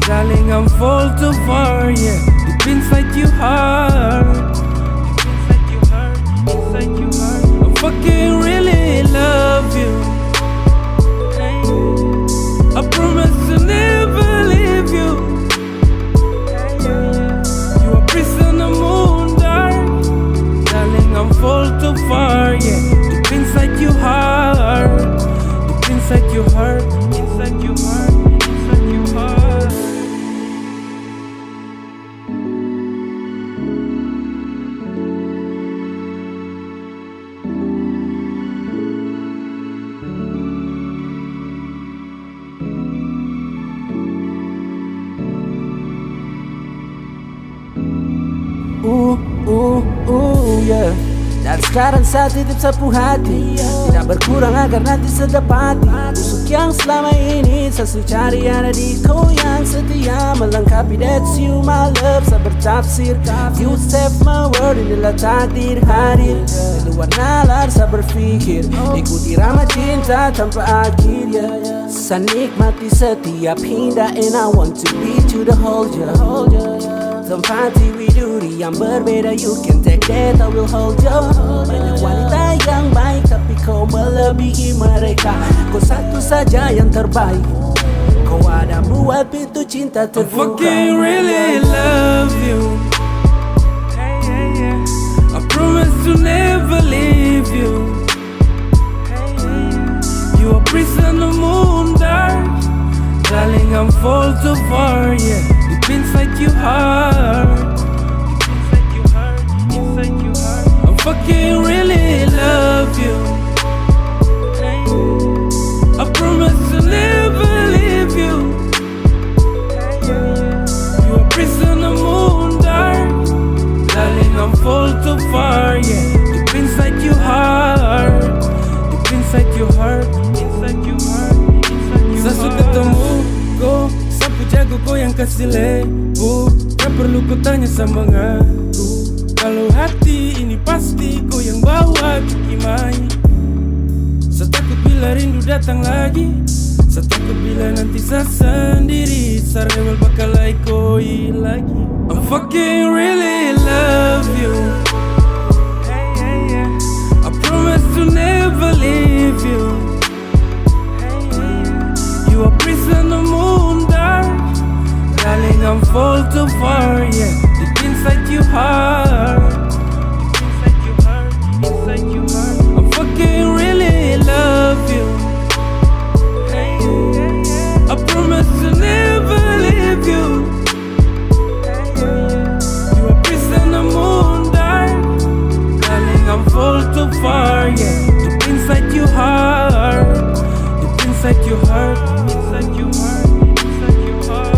darling, I'm fall too far, yeah. Deep inside your heart, inside your heart, inside your heart. I fucking really love you. Hey, I promise to never leave you. Hey, you a prisoner moon dark, darling, I'm fall too far, yeah. Deep inside your heart, deep inside your heart. Inside your heart, inside your heart. Yeah. Dan sekarang saya titip sapu hati, tidak berkurang agar nanti sedapati. Busuk yang selama ini saya cari ada di kau yang setia melengkapi. That's you my love, saya bertafsir. You save my world, inilah takdir hadir. Di luar nalar saya berpikir, ikuti irama cinta tanpa akhir. Saya nikmati setiap hinda, and I want to be to the whole ya. Tempati widuri yang berbeda, you can take that, I will hold you. Banyak wanita yang baik, tapi kau melebihi mereka. Kau satu saja yang terbaik, kau ada buat pintu cinta terbuka. I fucking really love you. Hey, hey, yeah. I promise to never leave you. Hey, hey, yeah. You a prisoner moon dark, darling, I'm fall too far, yeah. Deep inside your heart, inside your heart, inside your heart. I fucking really love you. Hey, I promise to never leave you. Hey, you a prisoner moon dark, darling, I'm fall too far, yeah. Deep inside your heart, deep inside your heart, inside your heart, inside your heart. Saya suka ketemu kau, sapu jago kau yang kasih lebu. Tak perlu kau tanya sama aku, kalau hati ini pasti kau yang bawa ke imai. Saya takut bila rindu datang lagi, saya takut bila nanti saya sendiri. Saya rewel bakal ikoi lagi. I'm fucking really love you. Hey, hey, yeah. I promise to never leave you. You are prisoner moon dark. Darling, I'm fall too far, yeah. Deep inside your heart. I fucking really love you. I promise to never leave you. You are prisoner moon dark. Darling, I'm fall too far, yeah. Deep inside your heart. Deep inside your heart. Inside your heart. Inside your heart.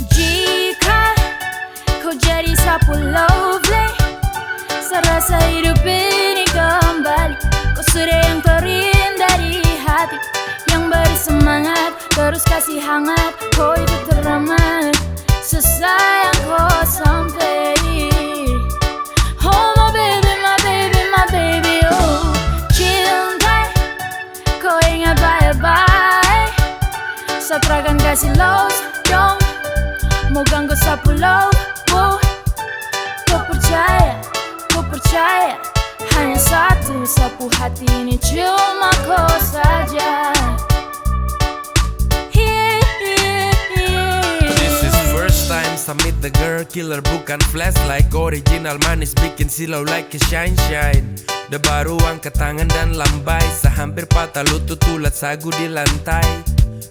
Jika kau jadi sapu lovely, serasa hidup ini kembali. Kau sudah yang terindah di hati, yang bersemangat, terus kasih hangat. Kau itu teramat, sesayang kau sampai. Oh my baby, my baby, my baby, oh cinta, kau ingat baik-baik. Satrakan kasih love, dong. Mau ganggu sapu love, oh. Kau percaya, hanya satu sapu hati ini cuma kau saja. This is first time submit the girl killer, bukan flashlight. Original manis bikin silau like a shine. Udah baru angkat tangan dan lambai, sehampir patah lutut ulat sagu di lantai.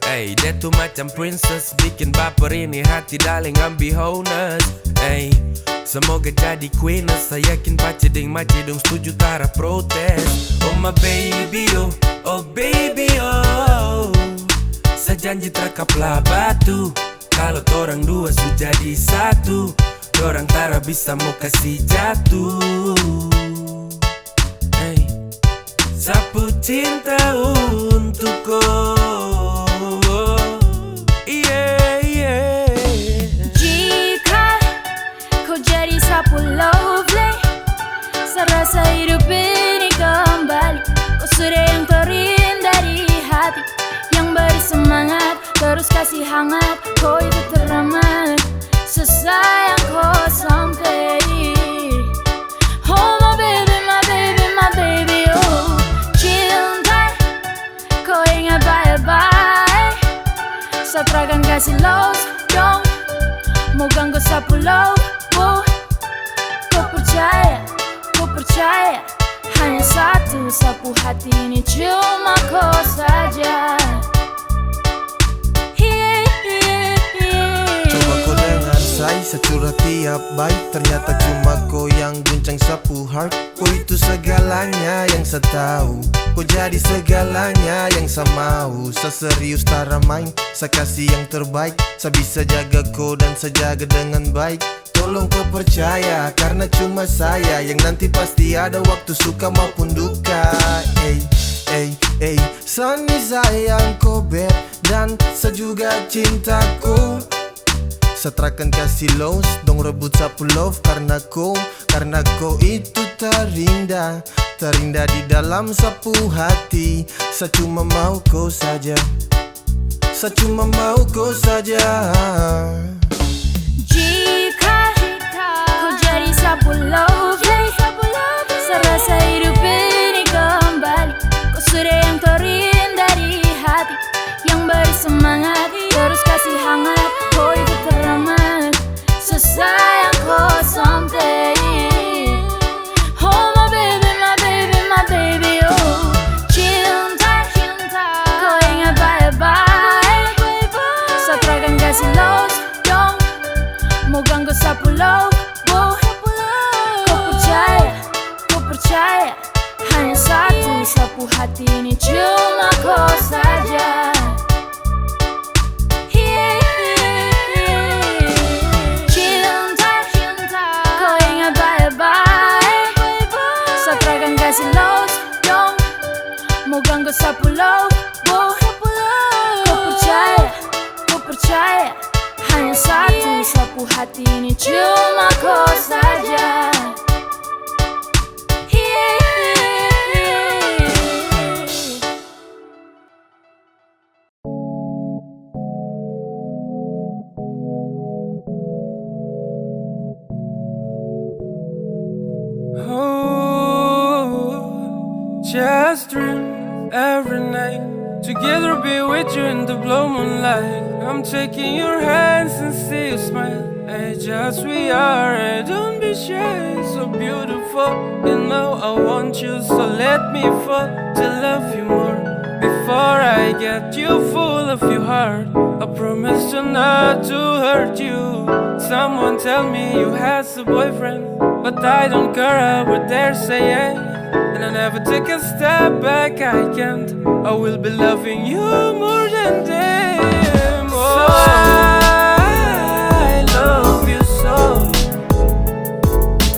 Hey, dia tuh macam princess, bikin baper ini hati darling, I'm be honest. Hey, semoga jadi queeness, saya yakin paceding macidung setuju tara protes. Oh my baby, oh baby, oh. Sejanji terkaplah batu, kalau torang dua sudah jadi satu, dorang tara bisa mau kasih jatuh. Hey, sapu cinta untuk kau. Sapu lovely, serasa hidup ini kembali. Kau sudah yang terindah di hati, yang bersemangat, terus kasih hangat. Kau itu teramat, sesayang kau sampai. Oh my baby, my baby, my baby, oh cinta, kau ingat baik-baik. Satrakan kasih love, dong. Mau ganggu sapu love, oh. Kau percaya, hanya satu sapu hati ini cuma kau saja. Coba kau dengar say, securah tiap baik. Ternyata cuma kau yang guncang sapu heart. Kau itu segalanya yang saya tahu. Kau jadi segalanya yang saya mau. Saya serius tara main, saya kasih yang terbaik. Saya bisa jaga kau dan saya jaga dengan baik. Tolong kau percaya, karena cuma saya yang nanti pasti ada waktu suka maupun duka. Sani sayang kau beb, dan saya juga cintaku. Setrakan kasih lows, dong rebut sapu love. Karena kau itu terindah di dalam sapu hati. Saya cuma mau kau saja, saya cuma mau kau saja. Jika kau jadi sapu lovely, serasa hidup ini kembali. Kau sudah yang terindah di hati, yang bersemangat, terus kasih hangat. Kau itu teramat, sesayang kau sampai. Oh my baby, my baby, my baby, oh cinta, kau ingat baik-baik. Satrakan kasih love, dong. Mau ganggu sapu love, oh. Kau percaya, hanya satu sapu hati ini cuma kau saja. sapu hati ini cuma kau saja. Just dream every night, together be with you in the blue moonlight. I'm taking your hands and see you smile. Hey, just we are, hey, don't be shy, so beautiful. You know I want you, so let me fall to love you more. Before I get you full of your heart, I promise to not to hurt you. Someone tell me you had a boyfriend, but I don't care what they're saying. And I never take a step back, I can't. I will be loving you more than them. Oh, so I love you so.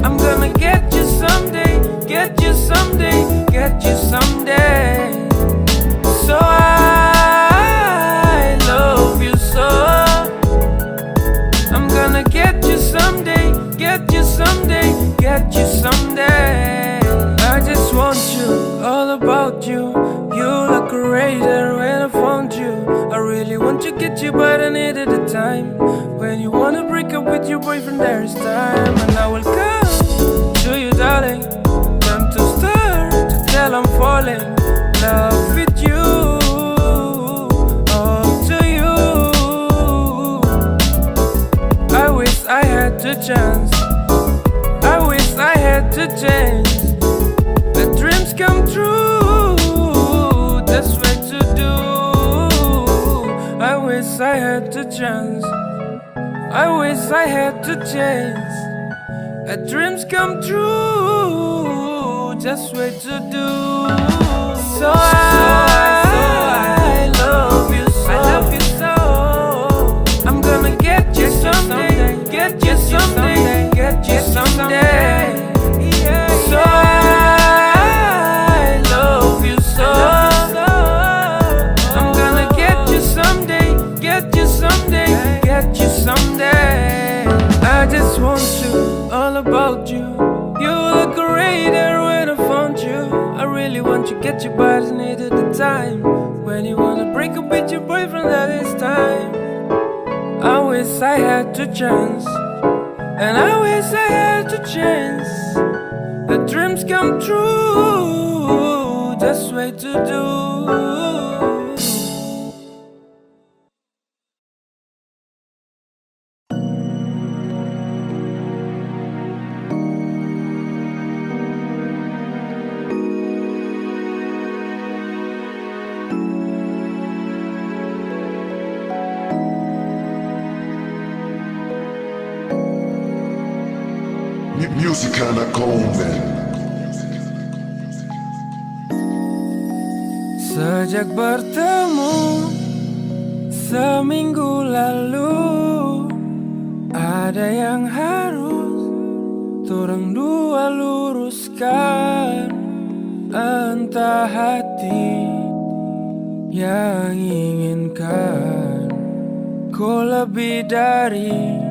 I'm gonna get you someday, get you someday, get you someday. So I love you so. I'm gonna get you someday, get you someday, get you someday. I just want you, all about you. You look greater when I found you. I really want to get you, but I needed the time. When you wanna break up with your boyfriend, there is time. And I will come to you, darling. Time to start to tell I'm falling in love with you. All to you. I wish I had the chance. I wish I had the chance. The dreams come true, that's what to do. I wish I had the chance. I wish I had the chance. The dreams come true, just what to do. So I love you so. I love you so. I'm gonna get you someday, get you someday, get you someday. So I love you so. I'm gonna get you someday, get you someday, get you someday. I just want you, all about you. You look greater when I found you. I really want to get you, but I needed the time. When you wanna break up with your boyfriend, that is time. I wish I had the chance, and I wish I had the chance. The dreams come true, that's way to do. Music anak komen. Sejak bertemu seminggu lalu, ada yang harus torang dua luruskan. Entah hati yang inginkan kau lebih dari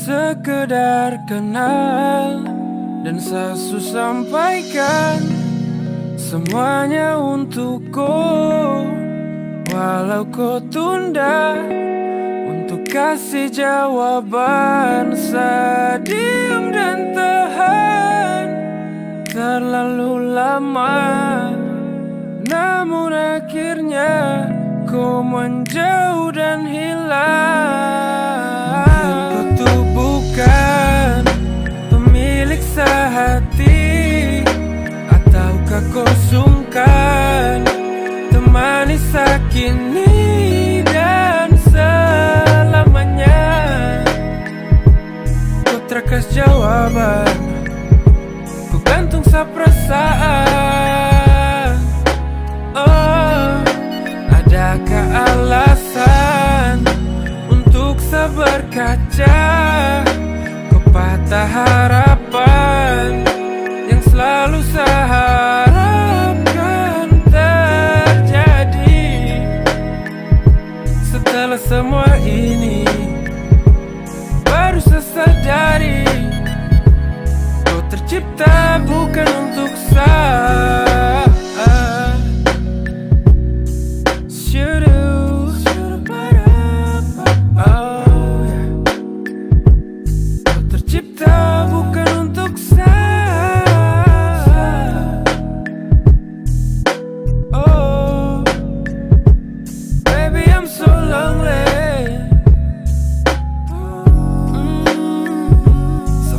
sekedar kenal, dan sesu sampaikan semuanya untukku. Walau kau tunda untuk kasih jawaban, sediam dan tahan terlalu lama. Namun akhirnya kau menjauh dan hilang. Kau tuh bukan pemilik sehati, ataukah kau sungkan temani sakini dan selamanya. Kau terkas jawaban, ku gantung sa perasaan. Oh, adakah alasan untuk sabar kaca ke patah harapan yang selalu saya harapkan terjadi? Setelah semua ini, Baru saya sadari kau tercipta bukan untuk saya. Kau tercipta bukan untuk saya. Oh, baby I'm so lonely.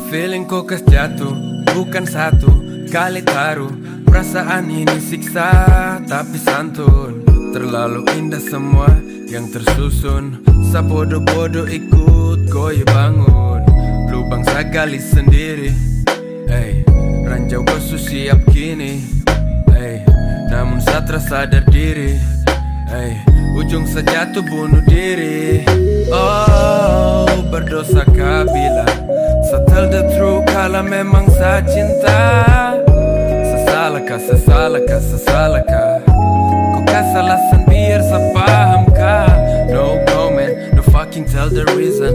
Feeling kau kas jatuh, bukan satu kali taruh. Perasaan ini siksa tapi santun. Terlalu indah semua yang tersusun. Sabodo-bodo ikut goy bangun. Lubang saya gali sendiri. Ranjau kau siap kini. Namun saya tersadar diri. Ujung saya jatuh bunuh diri. Oh, berdosa kabila. Saya tell the truth kalau memang saya cinta. Sesalahkah kau kasih alasan biar saya paham kah? No comment, no fucking tell the reason.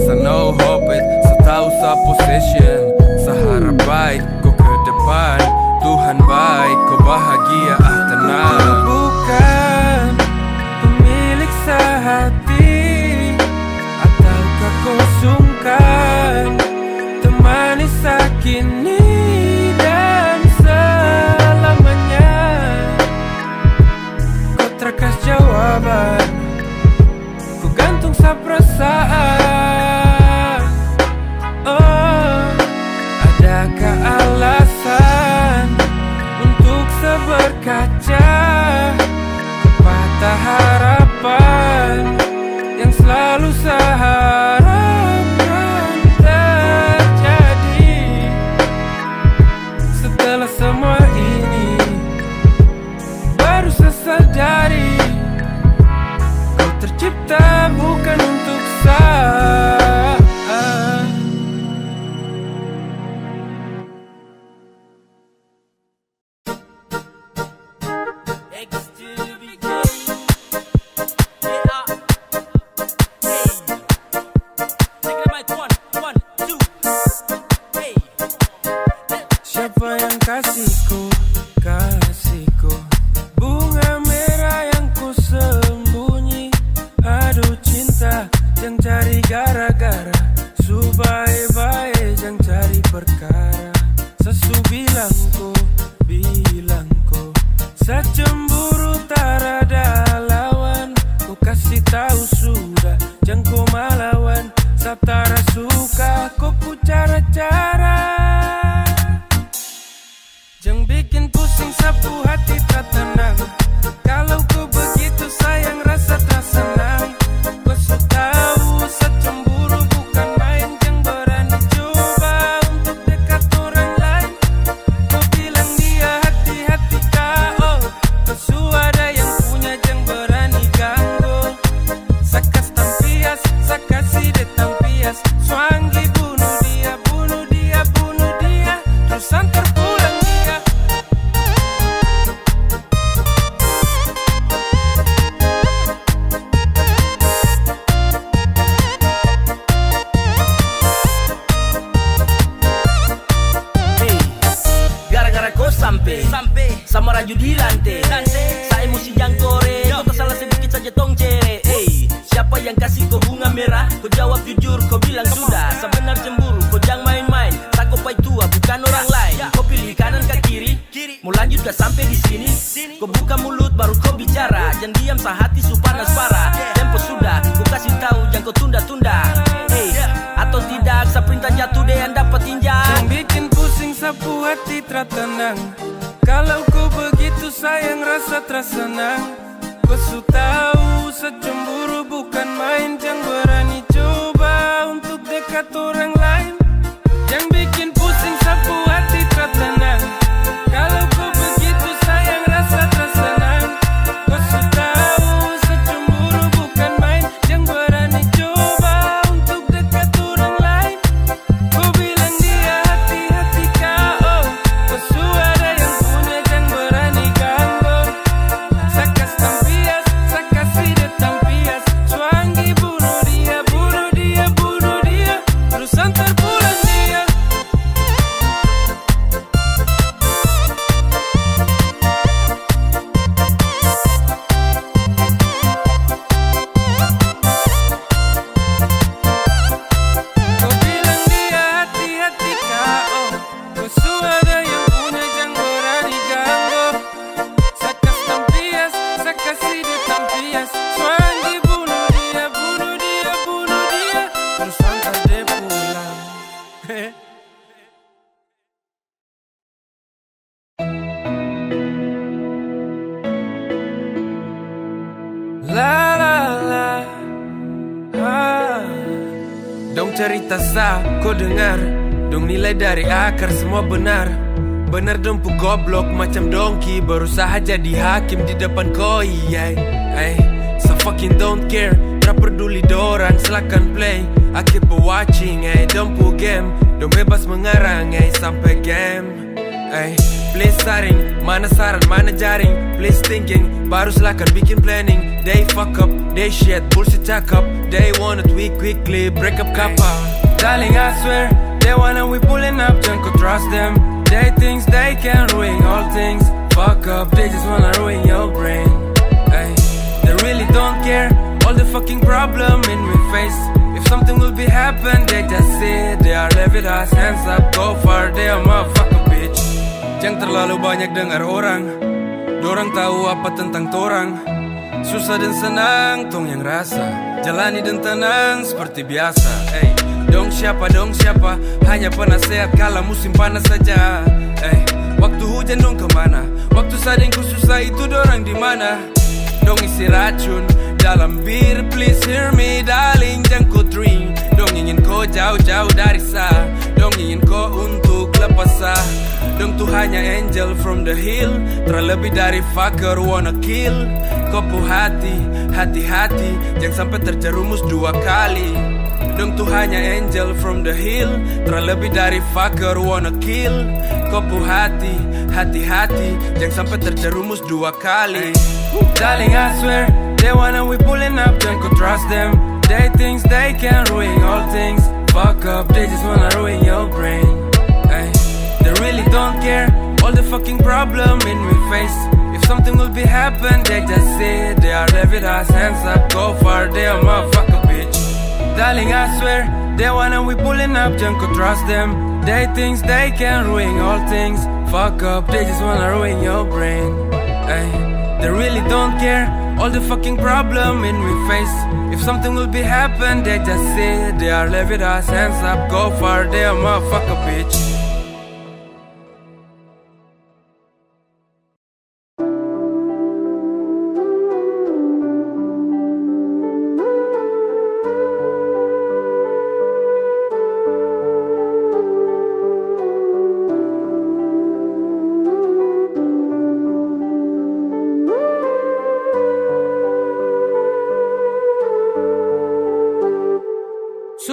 Saya no hope it, saya tahu saya possession. Saya harap baik kau ke depan. Tuhan baik kau bahagia tenang. Bukan pemilik sehati, ataukah kau sungkan temani sakini dan selamanya. Kau terkas jawaban, ku gantung sa perasaan. Oh, adakah alasan untuk seberkaca patah harapan yang selalu saya harapkan terjadi. Setelah semua ini baru saya sadari kau tercipta bukan untuk saya. Siapa yang kasihku bunga merah yang ku sembunyi. Aduh cinta, jangan cari gara-gara. Subai-bai, jangan cari perkara. Sesu bilang ko, saya cemburu tak ada lawan. Ku kasih tahu sudah, jangan ku malawan. Saya tak suka kau pu cara-cara. Jangan bikin pusing sapu hati tak tenang. Kalau ku begitu sayang rasa tak senang. Kau sudah tahu saya cemburu bukan main. Jangan berani coba untuk dekat orang lain. Kau bilang dia hati-hati kau. Kau sudah yang punya jangan berani ganggu. Sakas tampias, sakasi de tampias. Swangi bunuh dia. Terus antar pulang dia. Gara-gara kau sampai sama raju di lantai. Saya emosi jangkore. Kau tak salah sedikit saja tong cere. Siapa yang kasih kau bunga merah? Kau jawab jujur, kau bilang sudah. Sebenar cemburu, kau jangan main-main. Tak kau pai tua, bukan orang lain. Kau pilih kanan ke kiri, mau lanjut gak sampai di sini. Kau buka mulut baru kau bicara. Jangan diam sehati su panas parah. Tempo sudah, kau kasih tahu jangan kau tunda-tunda. Atau tidak, saya perintah jatuh deh yang dapat tinjau. Jangan bikin pusing sapu hati tertenang. Kalau kau begitu sayang rasa tersenang. Kau su tahu secemburu bukan main. Jangan berani coba untuk dekat orang lain. Jangan bikin pusing sapu hati tertenang. Kalau kau begitu sayang rasa tersenang. Kau su tahu secemburu bukan main. Jangan berani coba untuk dekat orang lain. Kau bilang dia hati-hati kau. Kau su ada yang punya jangan berani ganggu. Sakas tampias, sakasi de tampias. Swangi bunuh dia. cerita sah, kau dengar. Dong nilai dari akar semua benar. Bener dempu goblok macam dongki, berusaha jadi hakim di depan koi. So fucking don't care, tak peduli dorang, silakan play. I keep watching, dempu game. Dong bebas mengarang, sampai game. Please saring, mana saran, mana jaring. Please thinking, baru silakan bikin planning. They fuck up, they shit, bullshit cakap. They want it, we quickly break up kappa. Darling, I swear, they wanna we pulling up, jangan kau trust them. They think they can ruin all things. Fuck up, they just wanna ruin your brain. They really don't care, all the fucking problem in we face. If something will be happen, they just say they are level us, hands up, go far, they are motherfucker bitch. Jangan terlalu banyak dengar orang, dorang tahu apa tentang torang. Susah dan senang, tong yang rasa. Jalani dan tenang seperti biasa. Dong siapa, hanya penasehat kala musim panas saja. Waktu hujan dong kemana? Waktu sadingku susah itu dorang di mana? Dong isi racun dalam bir, please hear me darling, jangan kau drink. Dong ingin kau jauh-jauh dari sah, dong ingin kau untuk lepas sah. Dong tuh hanya angel from the hill, terlebih dari fucker wanna kill. Kau pu hati-hati, jangan sampai terjerumus dua kali. Dong tuh hanya angel from the hill, terlebih dari fucker wanna kill. Kau pu hati-hati, jangan sampai terjerumus dua kali. Darling, I swear, they wanna we pulling up, jangan kau trust them. They think they can ruin all things. Fuck up, they just wanna ruin your brain. They really don't care, all the fucking problem in we face. If something will be happen, they just say they are level us, hands up, go far, they are motherfucker bitch. Darling, I swear, they wanna we pulling up, jangan kau trust them. They think they can ruin all things. Fuck up, they just wanna ruin your brain. They really don't care, all the fucking problem in we face. If something will be happen, they just say they are level us, hands up, go far, they are motherfucker bitch.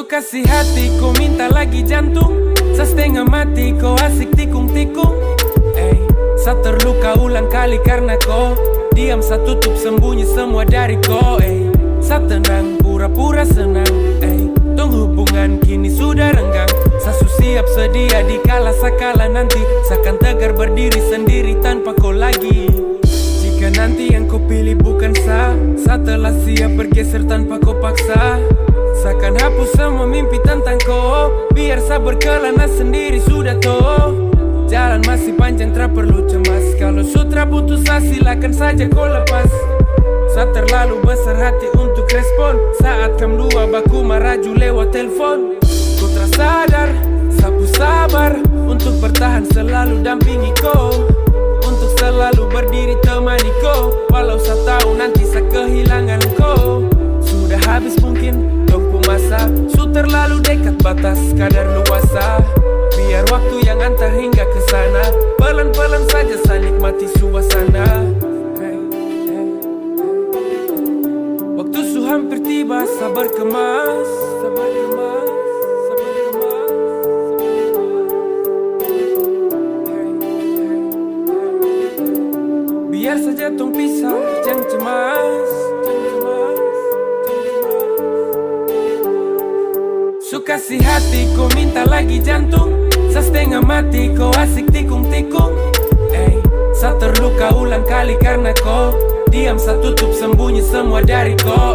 Kasih hati, kau minta lagi jantung. Setengah mati, kau asik tikung-tikung. Sa terluka ulang kali karena kau diam, sa tutup sembunyi semua dari kau. Sa tenang, pura-pura senang. Tong hubungan kini sudah renggang. Sa siap sedia dikala sakala nanti. Sakan tegar berdiri sendiri tanpa kau lagi. Jika nanti yang kau pilih bukan sa telah siap bergeser tanpa kau paksa. Seakan hapus semua mimpi tentang kau, biar sabar kelana sendiri sudah toh. Jalan masih panjang, tak perlu cemas. Kalau sutra putus silakan saja kau lepas. Saya terlalu besar hati untuk respon saat kamu dua baku maraju lewat telepon. Kau tersadar, sapu sabar untuk bertahan selalu dampingi kau, untuk selalu berdiri temani kau. Walau saya tahu nanti saya kehilangan kau. Sudah habis mungkin masa, su terlalu dekat batas kadar luasa. Biar waktu yang antar hingga ke sana, pelan-pelan saja saya nikmati suasana. Waktu su hampir tiba, sabar kemas. Biar saja tong pisah, jangan cemas. Kasih hati, kau minta lagi jantung. Setengah mati, kau asik tikung-tikung. Sa terluka ulang kali karena kau diam, sa tutup sembunyi semua dari kau.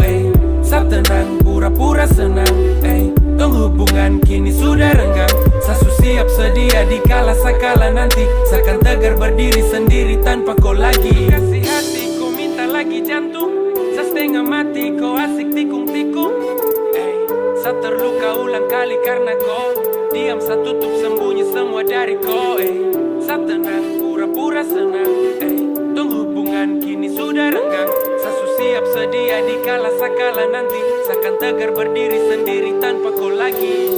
Sa tenang, pura-pura senang. Tong hubungan kini sudah renggang. Sa siap sedia dikala sakala nanti. Sakan tegar berdiri sendiri tanpa kau lagi. Kasih hati, kau minta lagi jantung. Setengah mati, kau asik tikung-tikung. Sa terluka ulang kali karena kau diam, sa tutup sembunyi semua dari kau. Sa tenang, pura-pura senang. Tong hubungan kini sudah renggang. Sa siap sedia di kala sakala nanti. Seakan tegar berdiri sendiri tanpa kau lagi.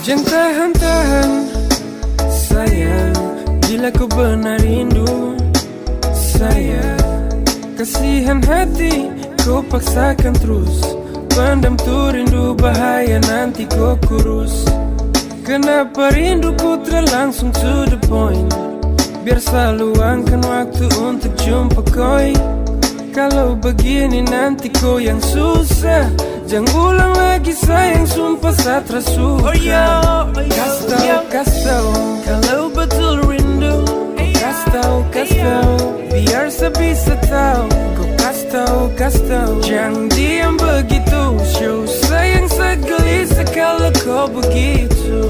Jangan tahan-tahan sayang, bila kau benar rindu sayang. Kasihan hati kau paksakan terus, pendam tu rindu bahaya nanti kau kurus. Kenapa rinduku terlangsung to the point, biar selalu luangkan waktu untuk jumpa koi. Kalau begini nanti kau yang susah, jangan ulang lagi sayang, sumpah satra suka. Kas tau, kalau betul rindu. Kas tau, biar sebisa tahu. Kau kas tau, jangan diam begitu. Show sayang segelisah kalau kau begitu.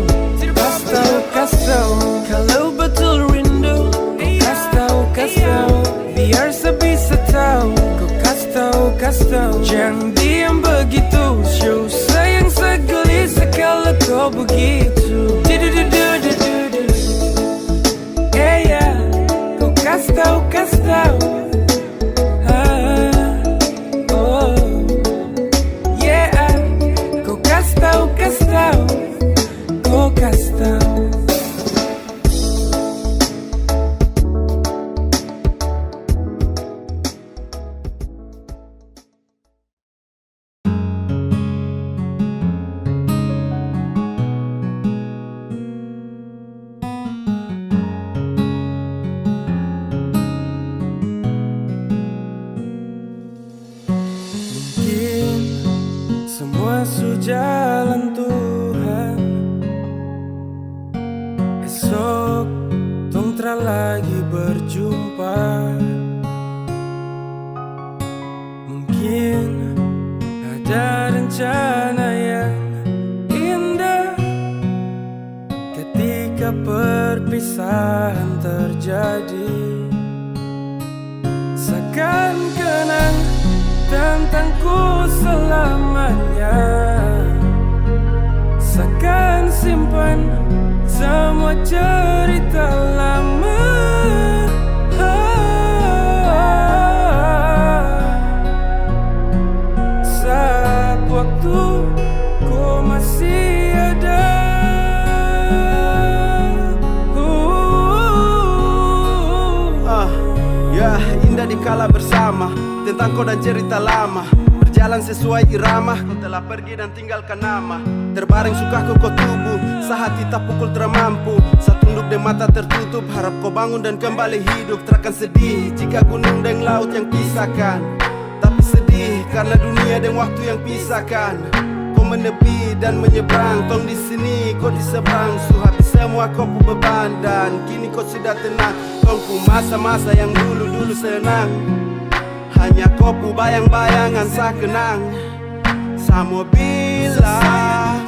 Kas tau, kalau betul rindu. Kas tau, biar sebisa tahu. Kau kas tau, jangan diam begitu. Show sayang segelisah kalau kau begitu. Yeah, kau kas tau. Yeah, kau kas tau. Kau kas tau. Jalan Tuhan, esok tong tra lagi berjumpa. Mungkin ada rencana yang indah ketika perpisahan terjadi. Seakan kenang tentangku selamanya, seakan simpan semua cerita lama. Saat waktu ku masih ada. Ya, indah dikala bersama, tentang kau dan cerita lama, berjalan sesuai irama. Kau telah pergi dan tinggalkan nama, terbaring suka kau tubuh, sehati tak pukul termampu. Saat tunduk dan mata tertutup, harap kau bangun dan kembali hidup. Terakan sedih jika gunung dan laut yang pisahkan, tapi sedih karena dunia dan waktu yang pisahkan. Kau menepi dan menyeberang, tong di sini kau di seberang. Suhapi semua kau pu beban dan kini kau sudah tenang. Tongku masa-masa yang dulu-dulu senang, hanya kau pu bayang-bayangan sakenang. Samo bilang,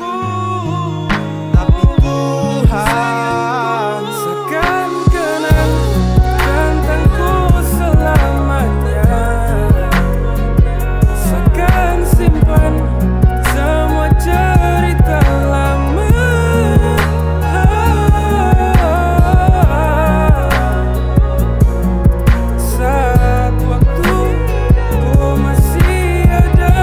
tapi Tuhan seakan kenang tentangku selamanya, seakan simpan semua cerita lama. Saat waktu ku masih ada.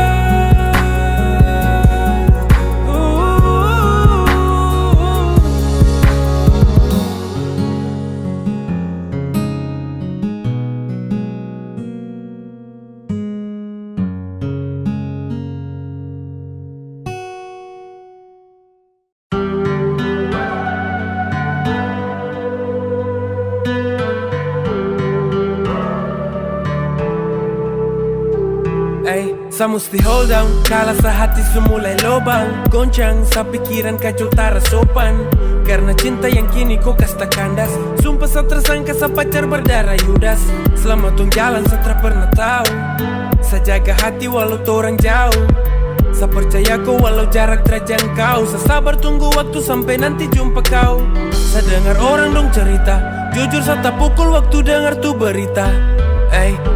Sa mesti hold down, kala sa hati semulai lobang. Goncang sa pikiran kacau tara sopan, karena cinta yang kini kau kasta kandas. Sumpah sa tersangka sa pacar berdarah Yudas. Selama tong jalan sa tra pernah tahu, sa jaga hati walau torang jauh. Saya percaya kau walau jarak terjangkau. Saya sabar tunggu waktu sampai nanti jumpa kau. Saya dengar orang dong cerita, jujur saya tak pukul waktu dengar tuh berita.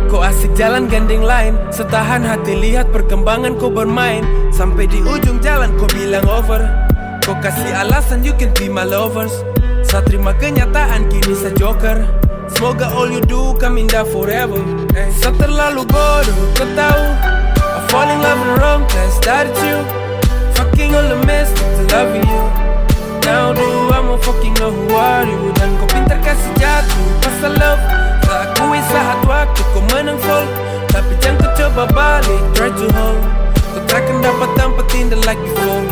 Kau asik jalan gandeng lain, setahan hati lihat perkembangan kau bermain. Sampai di ujung jalan kau bilang over. Kau kasih alasan you can be my lovers. Saya terima kenyataan kini saya joker. Semoga all you do come indah forever. Saya terlalu bodoh, kau tahu. I fall in love in the wrong place, that it's you. Fucking all the mess, to loving you. Now do I'ma fucking know who are you. Dan kau pintar kasih jatuh pasal love. Tak akui saat waktu kau menang fall. Tapi jangan kau coba balik, try to hold. Kau takkan dapat tempat indah like before.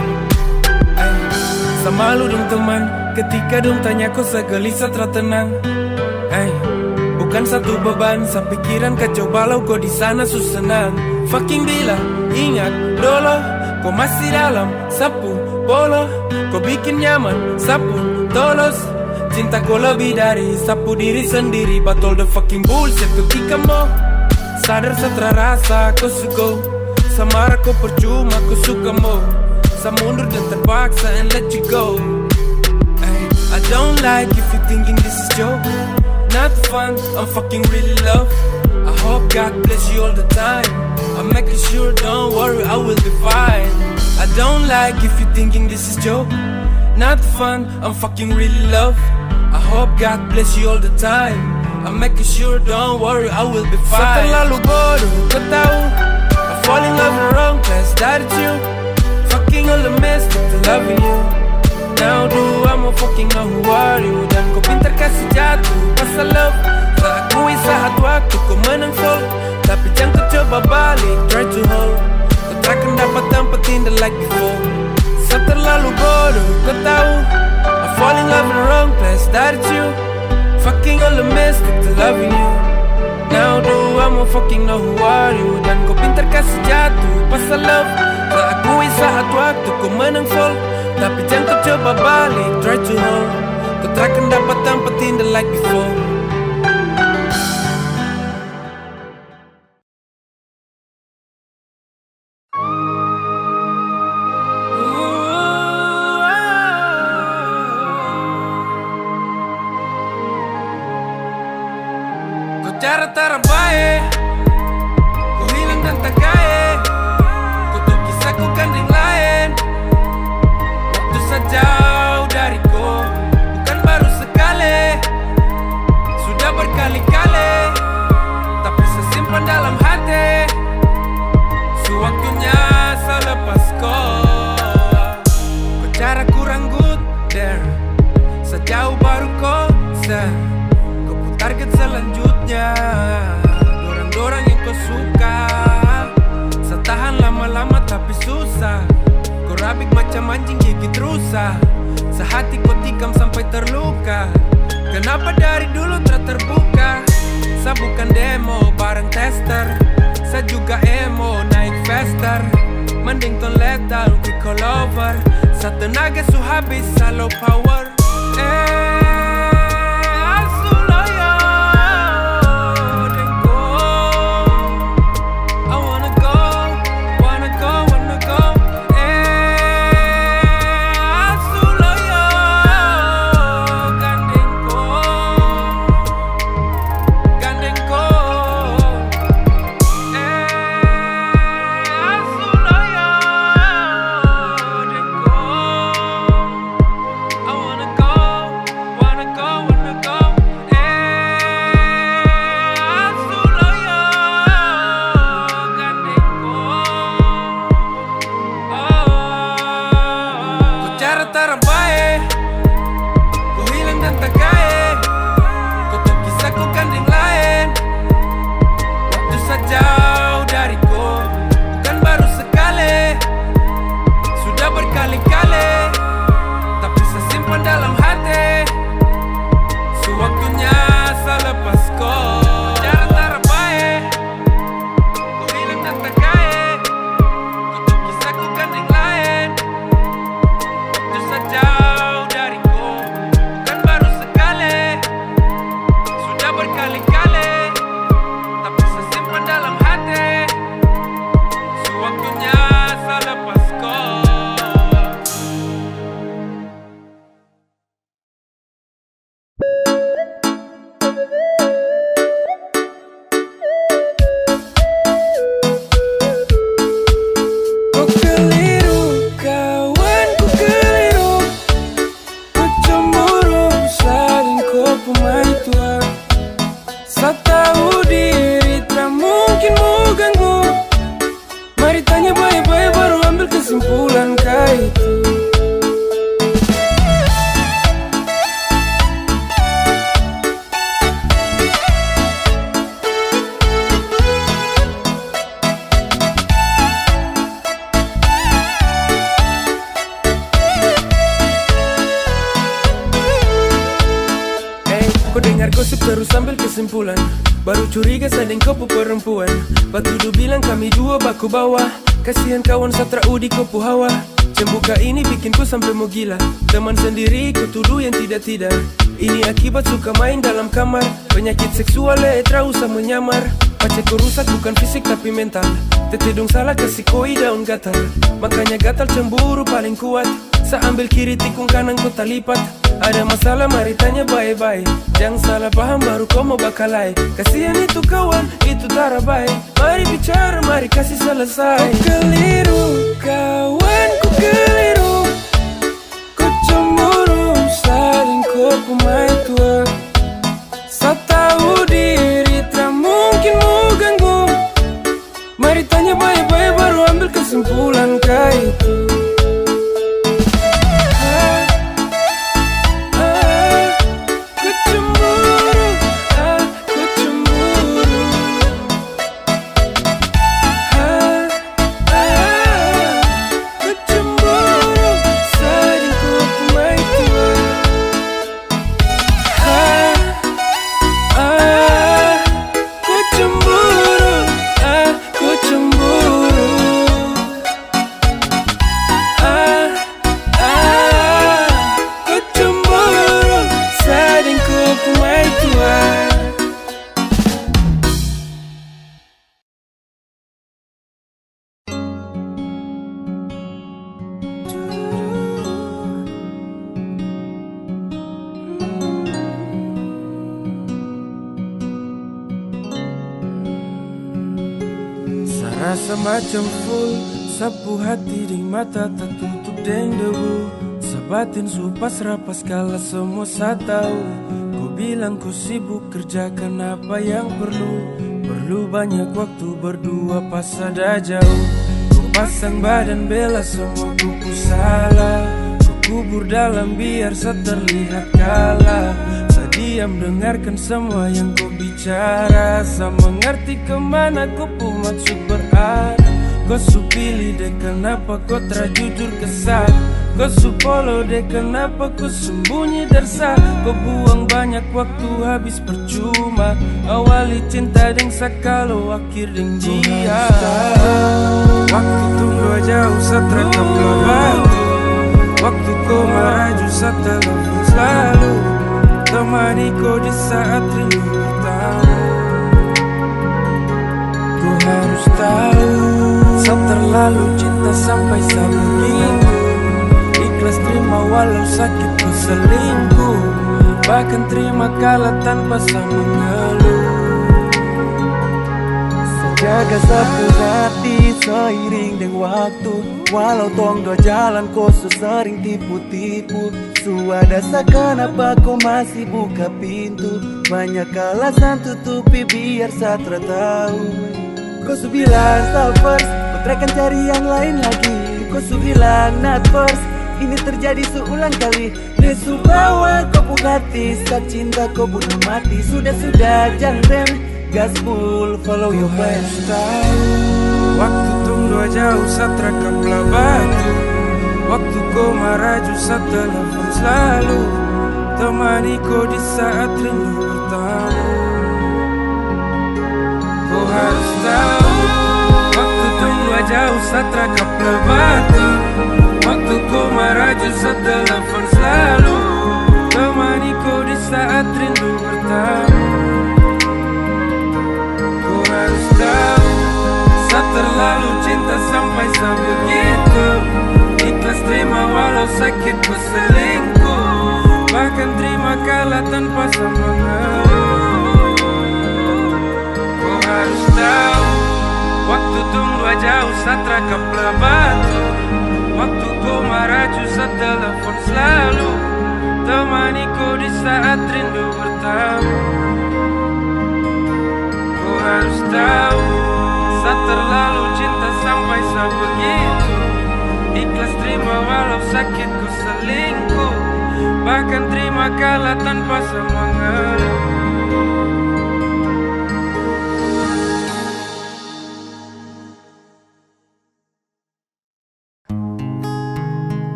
Sama lu dong teman, ketika dong tanya kau segelisah tertenang. Bukan satu beban, sepikiran kacau balau kau di sana susenang. Fucking bila, ingat dolo, kau masih dalam sapu bolo. Kau bikin nyaman, sapu tolos. Cinta kau lebih dari sapu diri sendiri. But all the fucking bullshit ketika mau sadar setelah rasa kau suka. Samara kau percuma kau suka mau. Saya mundur dan terpaksa and let you go. I don't like if you thinking this is joke. Not fun, I'm fucking really love. I hope God bless you all the time. I'm making sure, don't worry, I will be fine. I don't like if you thinking this is joke. Not fun, I'm fucking really love. I hope God bless you all the time. I'm making sure, don't worry, I will be fine. Saya terlalu bodoh, kau tahu. I fall in love in the wrong place, that it's you. Fucking all the mess, to loving you. Now do I'ma fucking know who are you. Dan kau pintar kasih jatuh pasal love. Tak akui saat waktu kau menang fall. Tapi jangan kau coba balik, try to hold. Kau takkan dapat tempat indah like before. Saya terlalu bodoh, kau tahu. I fall in love in the wrong place, that it's you. Fucking all the mess, to loving you. Now do I'ma fucking know who are you. Dan kau pintar kasih jatuh pasal love. Tak akui saat waktu kau menang fall. Tapi jangan kau coba balik, try to hold. Kau takkan dapat tempat indah like before. Kau cara terbaik, kau hilang dan tak kaya. Kau tuh kisahku gandeng lain. Waktu sejauh dariku, bukan baru sekali, sudah berkali-kali. Tapi sesimpan dalam hati, sewaktunya saya lepas kau. Kau cara kurang good there, sejauh baru konser. Kau pun target selanjutnya, dorang-dorang yang kau suka. Setahan lama-lama tapi susah. Kau rabik macam anjing gigit rusa. Sehati kau tikam sampai terluka. Kenapa dari dulu terbuka? Saya bukan demo bareng tester. Saya juga emo naik faster. Mending ton lethal quick all over. Sa tenaga su habis sa low power. I wanna go. kesimpulan kah itu? Kau dengar gosip terus ambil kesimpulan, baru curiga sadeng kopu perempuan. Batudu bilang kami dua baku bawah, kasihan kawan Satra Udi kopu hawa. Cembuka ini bikin ku sampai mau gila, teman sendiri ku tuduh yang tidak-tidak. Ini akibat suka main dalam kamar, penyakit seksual letra usah menyamar. Pacarku rusak bukan fisik tapi mental, tetedong salah kasih koi daun gatal. Makanya gatal cemburu paling kuat, seambil kiri tikung kanan kau talipat. Ada masalah mari tanya baik-baik, jangan salah paham baru kau mau bakalai. Kasihan itu kawan, itu tara baik. Mari bicara, mari kasih selesai. Kau keliru kawan, kau keliru. Kau cemburu, saling kau kumai tua. Saya tahu diri tak mungkin mau ganggu. Mari tanya baik-baik baru ambil kesimpulan kah itu? Rasa macam full, sapu hati di mata tak tutup deng debu. Sabatin supas rapas kala semua saya tahu. Kau bilang kau sibuk kerjakan apa yang perlu banyak waktu berdua pas ada jauh. Kau pasang badan bela semua kuku salah. Kau kubur dalam biar saya terlihat kalah. Saya diam dengarkan semua yang kau bicara. Saya mengerti kemana kau pun maksud berada. Kau su pilih deh kenapa kau terjujur kesal. Kau su follow deh kenapa kau sembunyi dersa. Kau buang banyak waktu habis percuma. Awali cinta deng sakalo akhir deng dia. Waktu tunggu jauh seterekam batu. Waktu kau marah justru telepon selalu. Temani kau di saat rindu bertamu. Kau harus tahu, saya terlalu cinta sampai saya begitu. Ikhlas terima walau sakit kau selingkuh. Bahkan terima kalah tanpa saya mengeluh. Jaga sapu hati seiring dengan waktu. Walau tong dua jalan kau sering tipu-tipu. Suada kenapa kau masih buka pintu. Banyak alasan tutupi biar Satra tahu. Kau su bilang stop first, kau trekan cari yang lain lagi. Kau su bilang not first, ini terjadi seulang kali. Nesu bawa kau Bugatti, saat cinta kau bunuh mati. Sudah jangan rem, gas full, follow your plan. Waktu tunggu jauh Satra kapla batu. Waktu kau marah justru telepon selalu. Temani kau di saat rindu bertamu. Kau harus tahu, waktu tunggu jauh Satra kapla batu. Waktu kau marah justru telepon selalu. Temani kau di saat rindu bertamu. Kau harus tahu, saya terlalu cinta sampai sebegitu. Ikhlas terima walau sakit ku selingkuh. Bahkan terima kalah tanpa saya mengeluh. Kau harus tahu, waktu tunggu jauh Satra kapla batu. Waktu kau marah justru telepon selalu. Temani kau di saat rindu bertamu. Kau harus tahu, saya terlalu cinta sampai sebegitu. Ikhlas terima walau sakit ku selingkuh, bahkan terima kalah tanpa semangat.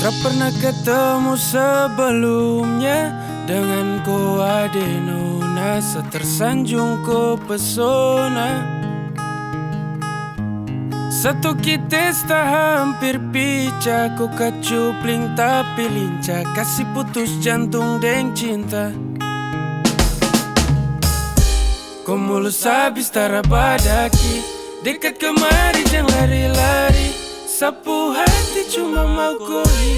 Tak pernah ketemu sebelumnya, dengan ko ade nona, setersanjung ko pesona. Satu kita hampir pecah, ko kacupling tapi lincah, kasih putus jantung deng cinta. Ko mulus habis tara badaki, dekat kemari jangan lari-lari. Sapu hati cuma mau koi,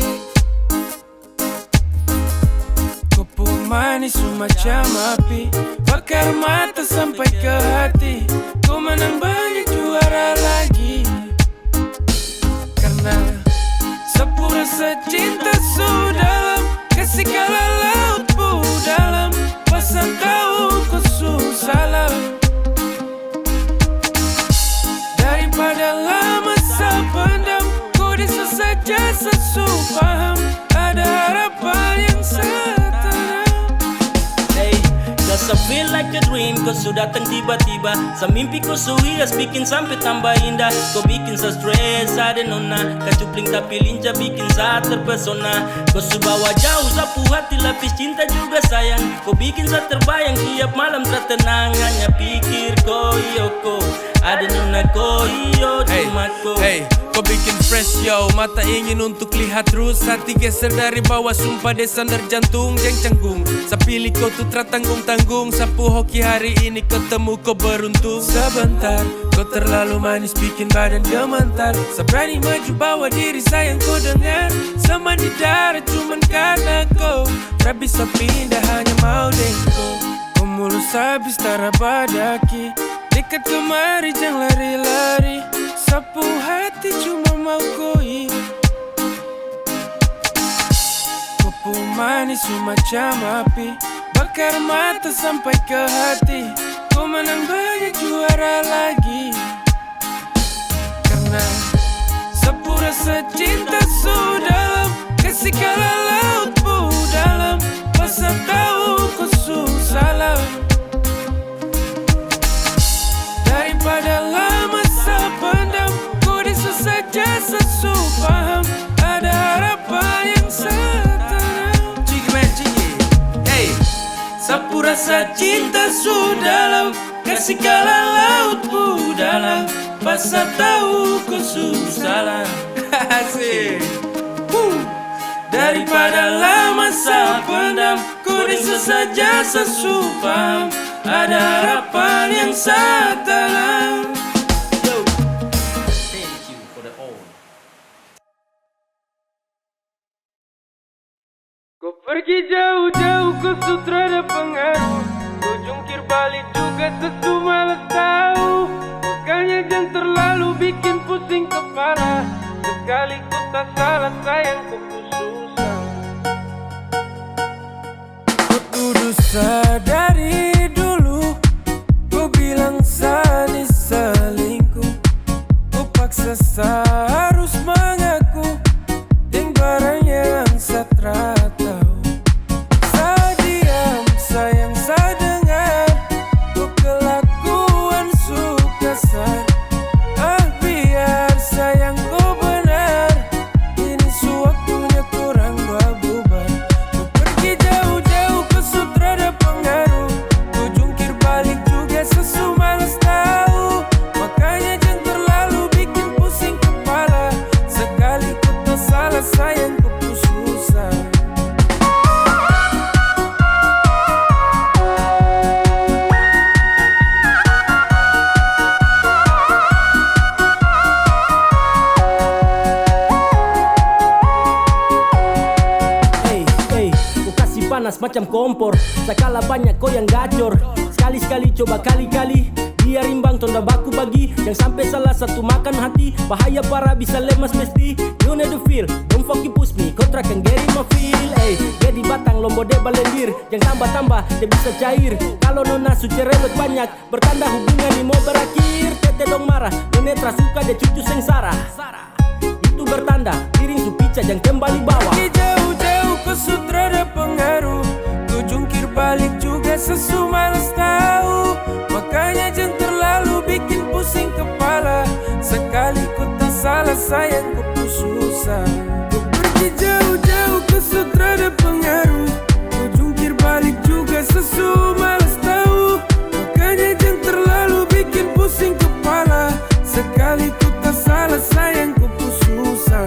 kopu manis semacam api, bakar mata sampai ke hati. Kau menang banyak juara lagi, karena sapu rasa cinta sudah dalam, kasih kala laut bu dalam, pasang tahu kau susah. Daripada lama sependam, kau bisa saja sesupaham, ada harapan yang setenang. Hey, just I feel like a dream, kau sudah datang tiba-tiba. Semimpi kau suhias bikin sampai tambah indah. Kau bikin saya stres, ada nona, kacupling tapi lincah bikin saya terpesona. Kau subawa jauh, sapu hati lapis cinta juga sayang. Kau bikin saya terbayang tiap malam tertenang, hanya pikir kau yoko. Ada nona ko, iyo cuma ko. Hey, kau bikin fresh yo, mata ingin untuk lihat terus, hati geser dari bawah, sumpah desandar jantung yang canggung. Sapilih kau tuh tanggung-tanggung, sapu hoki hari ini ketemu kau beruntung. Sebentar, kau terlalu manis bikin badan gemetar. Seberani maju bawa diri sayang kau dengar, sama di darat cuman karena kau tak bisa pindah, hanya mau dengko. Kau mulus habis tara badaki, dekat kemari jangan lari-lari. Sapu hati cuma mau koi, kopu manis semacam api, bakar mata sampai ke hati. Kau menang banyak juara lagi, karena sapu rasa cinta sudah dalam, kasih kala laut bu dalam, pasang tahu kau susah. Daripada lama sependam, kau bisa saja sesupaham, ada harapan yang setenang. Hey, sapu rasa cinta sudah dalam, kasih kala laut bu dalam, pasal tahu kau susah. Asik. Daripada lama sependam, kau bisa saja sesupaham, ada harapan yang setenang. Thank you for the all. Kau pergi jauh-jauh, kau sutrada pengaruh, kau jungkir balik juga sesu malas tahu. Makanya jangan terlalu bikin pusing kepala, sekali ku tak salah sayang ku susah. Kau kudu sadari dulu, kau bilang Sani selingkuh, kau paksa harus mengaku, deng barang yang satra tahu. Saya diam, sayang saya dengar, kau kelakuan suka sar. Biar sayang kau benar, ini sewaktunya kurang bubar. Kau pergi jauh-jauh, kau sutrada pengaruh, kau jungkir balik juga sesu malas tahu. Makanya jangan terlalu bikin pusing kepala, sekali kau tak salah sayang kau susah. Hey, ku kasih panas macam kompor, sekala banyak kau yang gacor. sekali-sekali coba kali-kali. Biar imbang tonda baku bagi. Jangan sampai salah satu makan hati. Bahaya parah bisa lemas mesti. You know the feel, don't fucking push me. Kontra kan geri ma feel. Jadi batang lombo de balendir. Jangan tambah-tambah, dia bisa cair. Kalau nona su cerewet banyak, bertanda hubungan ini mau berakhir. Tete dong marah, nenetra suka dia cucu sengsara. Itu bertanda, piring su pica jangan kembali bawah. Jauh-jauh ke sutra ada pengaruh. Ku jungkir balik juga sesu males tahu. Makanya jangan terlalu bikin pusing kepala. Sekali ku tak salah sayang ku pun susah. Ku pergi jauh-jauh ke sutra ada pengaruh. Ku jungkir balik juga sesu males tahu. Makanya jangan terlalu bikin pusing kepala. Sekali ku tak salah sayang ku pun susah.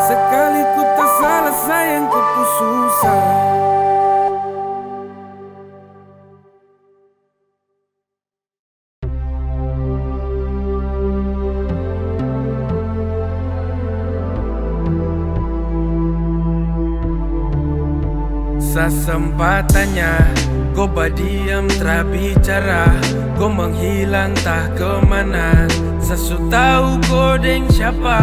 Sekali ku tak salah sayang ku pun susah. Sesempatannya kau berdiam tak bicara. Kau menghilang tak kemana. Sesu tahu kau deng siapa.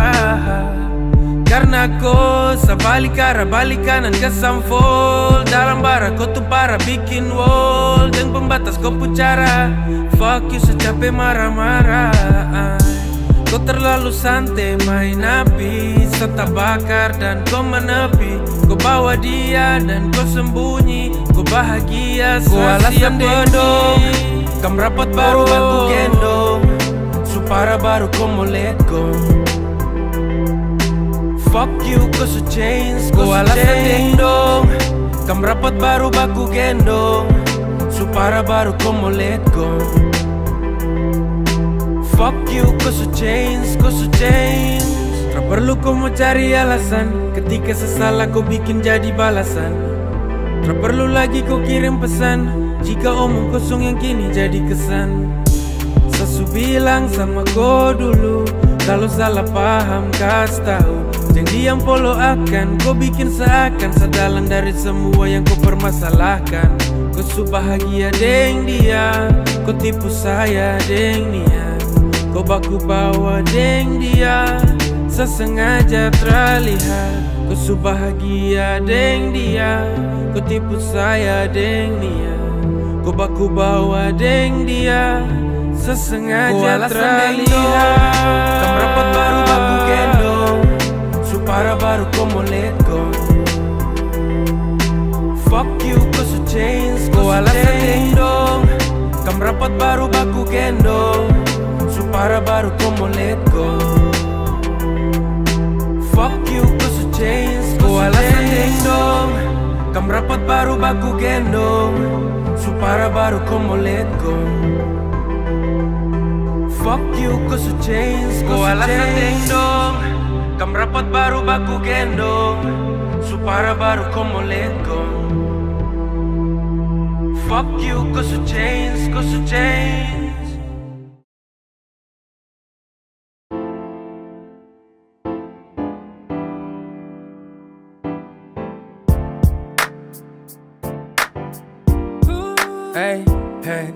Karena kau sebalik arah balik kanan ke samfol. Dalam bara kau tuh parah bikin wall. Dan pembatas kau pucara. Fuck you secapek marah-marah. Kau terlalu santai main api. Serta bakar dan kau menepi. Kau bawa dia dan kau sembunyi. Kau bahagia kau alasan bodong. Kam rapat baru aku gendong. Supara baru kau mau let go. Fuck you, kau su change, kau alasan ding dong. Kam rapat baru baku gendong. Supara baru kau mau let go. Fuck you, kau su change, kau su change. Tak perlu kau mau cari alasan. Ketika sesalah kau bikin jadi balasan. Tak perlu lagi kau kirim pesan. Jika omong kosong yang kini jadi kesan. Sesu bilang sama kau dulu. Kalau salah paham kasih tahu. Jangan diam polo akan. Kau bikin seakan sedalang dari semua yang kau permasalahkan. Kau su bahagia deng dia. Kau tipu saya deng dia. Kau baku bawa deng dia. Sesengaja terlihat. Kau su bahagia deng dia. Kau tipu saya deng dia. Kau baku bawa deng dia. Sesengaja terlihat. Kam rapat baru baku gendong. Supara baru kau mau let go. Fuck you, kau su change, kau alasan ding dong. Kam rapat baru baku gendong. Supara baru kau mau let go. Fuck you, kau su change, kau alasan ding dong. Kam rapat baru baku gendong. Supara baru kau mau let go. Fuck you, kau su change, kau alasan ding dong. Kam rapat baru baku gendong. Supara baru kau mau let go. Fuck you, kau su change, kau su change. Hey, hey.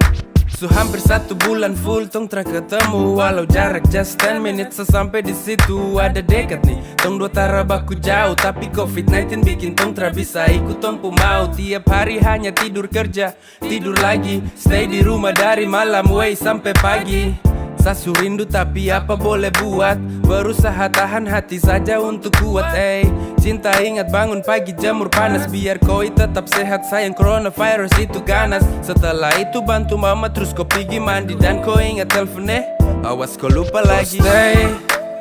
So hampir 1 bulan full tong tra ketemu. Walau jarak just 10 minutes sampai di situ. Ada dekat nih, tong dua tara baku jauh. Tapi COVID-19 bikin tong tra bisa ikut tong pu mau. Tiap hari hanya tidur kerja, tidur lagi. Stay di rumah dari malam way sampai pagi. Sasu rindu tapi apa boleh buat. Berusaha tahan hati saja untuk kuat. Cinta ingat bangun pagi jamur panas. Biar koi tetap sehat sayang coronavirus itu ganas. Setelah itu bantu mama terus kau pergi mandi. Dan kau ingat teleponnya, awas kau lupa lagi. Stay,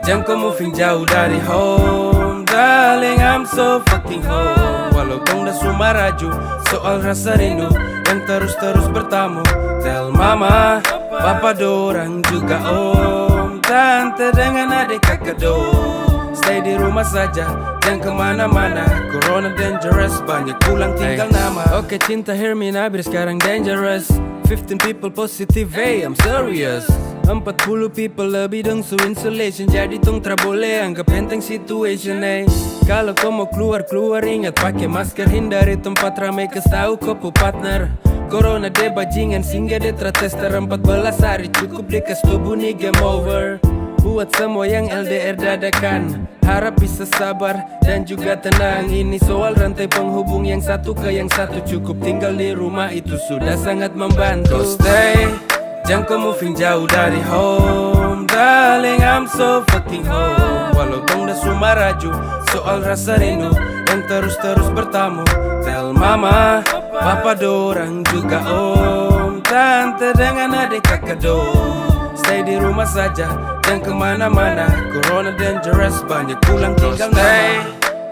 Jangan kau moving jauh dari home. Darling, I'm so fucking home. Walau tong dah sumaraju, soal rasa rindu yang terus-terus bertamu. Tell mama, papa dorang juga om, tante dengan adik kakak dong. Stay di rumah saja, jangan kemana-mana. Corona dangerous, banyak pulang tinggal nama. Oke cinta, hear me nabir sekarang dangerous. 15 people positive, hey I'm serious. 40 people lebih dong so insulation. Jadi tong tra boleh anggap enteng situation, hey. Kalau kau mau keluar ingat pakai masker. Hindari tempat ramai tahu kau pu partner. Corona de bajingan singgah de tester 14 hari cukup dekas tubuh nih game over. Buat semua yang LDR dadakan, harap bisa sabar dan juga tenang. Ini soal rantai penghubung yang satu ke yang satu. Cukup tinggal di rumah itu sudah sangat membantu. So stay, jangan kau moving jauh dari home. Darling, I'm so fucking home. Walau tong dah sumaraju, soal rasa rindu yang terus-terus bertamu. Tell mama, papa dorang juga om, tante dengan adik kakak dong. Stay di rumah saja, jangan kemana-mana. Corona dangerous, banyak pulang tinggal nama.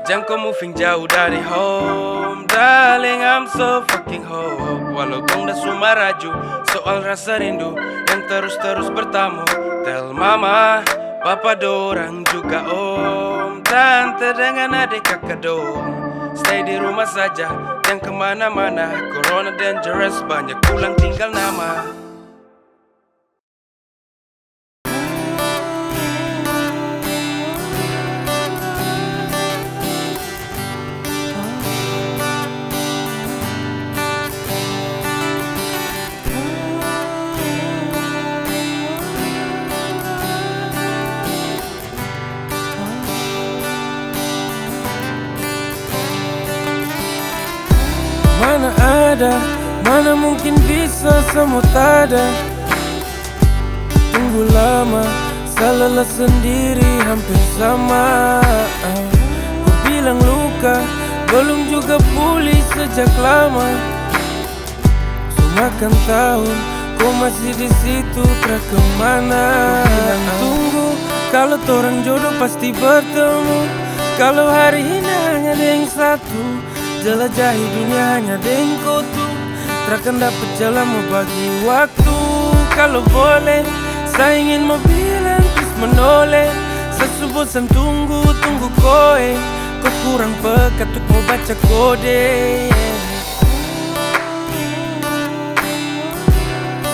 Jangan kau moving jauh dari home. Darling, I'm so fucking home. Walau tong dah sumaraju, soal rasa rindu yang terus-terus bertamu. Tell mama, papa dorang juga om, tante dengan adik kakak dong. Stay di rumah saja, jangan kemana-mana. Corona dangerous, banyak pulang tinggal nama. Mana ada, mana mungkin bisa semua tak ada. Tunggu lama, salah sendiri hampir sama. Ku bilang luka, belum juga pulih sejak lama. Semakan tahun, kau masih di situ tak kemana. Ku bilang tunggu, kalau torang jodoh pasti bertemu. Kalau hari ini hanya ada yang satu, jelajahi dunia hanya dengan kau tuh. Takkan dapat jalan mau bagi waktu. Kalau boleh, saya ingin mau bilang please menoleh. Saya bosan tunggu koe. Kau kurang peka untuk mau baca kode.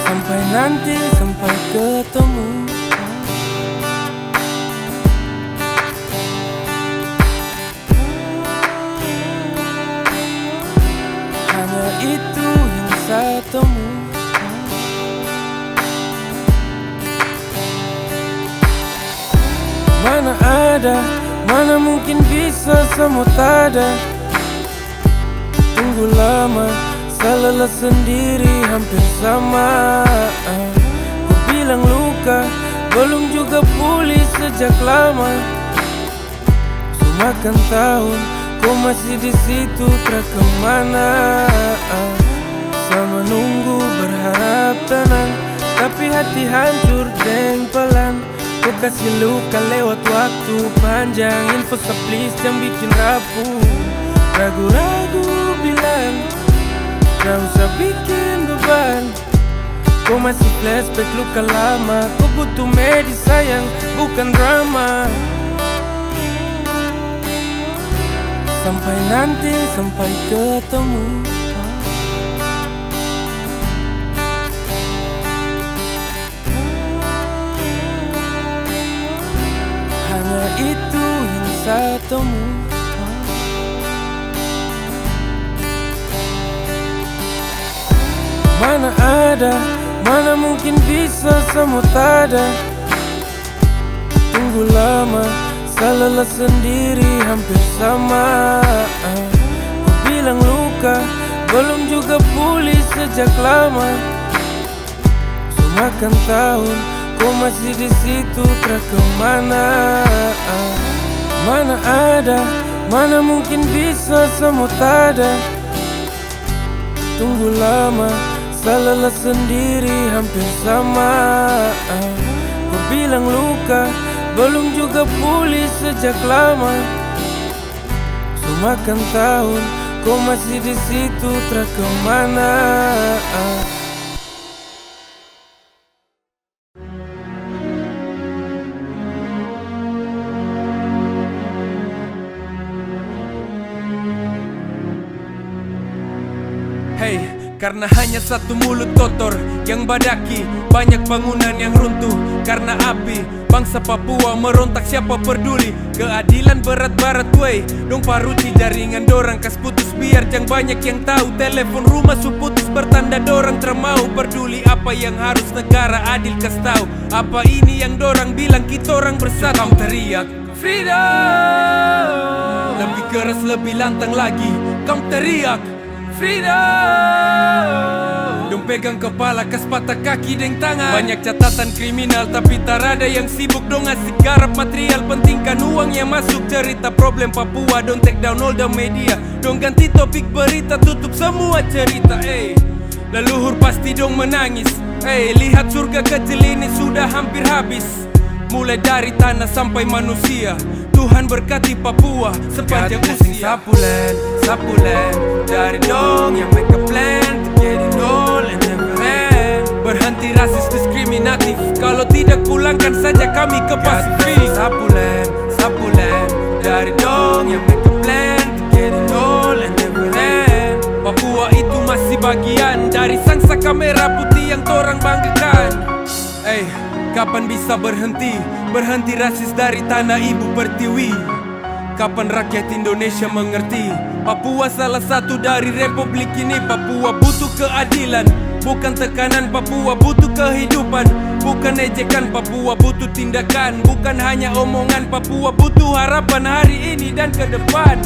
Sampai nanti, sampai ketemu. Itu yang saya temu. Mana ada, mana mungkin bisa semua tak ada. Tunggu lama, salah sendiri hampir sama. Ku bilang luka, belum juga pulih sejak lama. Semakan tahun, kau masih di situ tak kemana. Sama nunggu berharap tenang, tapi hati hancur dan pelan. Kau kasih luka lewat waktu panjang. Info please jangan bikin rapuh. Ragu-ragu bilang, gak usah bikin beban. Kau masih flashback luka lama. Kau butuh medis sayang, bukan drama. Sampai nanti, sampai ketemu. Hanya itu yang saya temu. Mana ada, mana mungkin bisa semua tak ada. Tunggu lama, salah sendiri hampir sama. Ku bilang luka, belum juga pulih sejak lama. Semakan tahun, kau masih di situ tak kemana. Mana ada, mana mungkin bisa semua tak ada. Tunggu lama, salah sendiri hampir sama. Ku bilang luka, belum juga pulih sejak lama. Semakan tahun, kau masih di situ, tak kemana. Hey, karena hanya satu mulut kotor yang badaki, banyak bangunan yang runtuh karena api. Bangsa Papua merontak, siapa peduli? Keadilan berat-barat wey, dong paruti jaringan dorang kas putus biar jang banyak yang tahu. Telepon rumah su putus bertanda dorang termau peduli. Apa yang harus negara adil kas tahu? Apa ini yang dorang bilang kita orang bersatu? Kamu teriak freedom, lebih keras lebih lantang lagi. Kamu teriak freedom, dong pegang kepala kas patah kaki deng tangan. Banyak catatan kriminal tapi tak ada yang sibuk dong asik garap material. Pentingkan uang yang masuk, cerita problem Papua dong take down all the media. Dong ganti topik berita, tutup semua cerita. Leluhur pasti dong menangis. Lihat surga kecil ini sudah hampir habis. Mulai dari tanah sampai manusia, Tuhan berkati Papua sepanjang usia. Sapulen, sapulen, dari dong yang make a plan to get it all and never end. Berhenti rasis diskriminatif, kalau tidak pulangkan saja kami ke Pasifik. Sapulen, sapulen, dari dong yang make a plan to get it all and never end. Papua itu masih bagian dari sangsaka merah putih yang torang banggakan. Kapan bisa berhenti? Berhenti rasis dari tanah ibu pertiwi. Kapan rakyat Indonesia mengerti? Papua salah satu dari republik ini. Papua butuh keadilan, bukan tekanan. Papua butuh kehidupan, bukan ejekan. Papua butuh tindakan, bukan hanya omongan. Papua butuh harapan hari ini dan ke depan.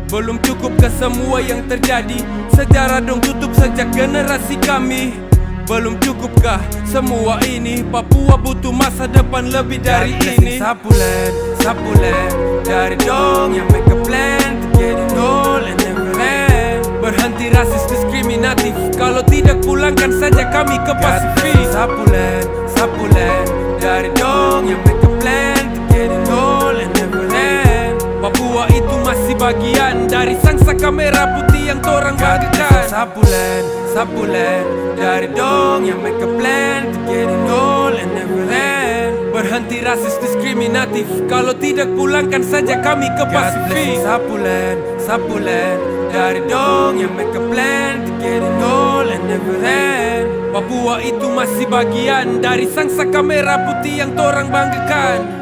Belum cukup ke semua yang terjadi? Sejarah dong tutup sejak generasi kami. Belum cukupkah semua ini? Papua butuh masa depan lebih dari ini. Sapulen, sapulen, dari dong yang make a plan to get it all and never end. Berhenti rasis diskriminatif, kalau tidak pulangkan saja kami ke Pasifik. Sapulen, sapulen, dari dong yang make a plan to get it all and never end. Papua itu masih bagian dari sangsaka merah putih yang torang banggakan. Sapulen, sapulen, dari dong yang make a plan to get it all and never end. Berhenti rasis diskriminatif, kalau tidak pulangkan saja kami ke Pasifik. Sapulen, sapulen, dari dong yang make a plan to get it all and never end. Papua itu masih bagian dari sangsaka merah putih yang torang banggakan.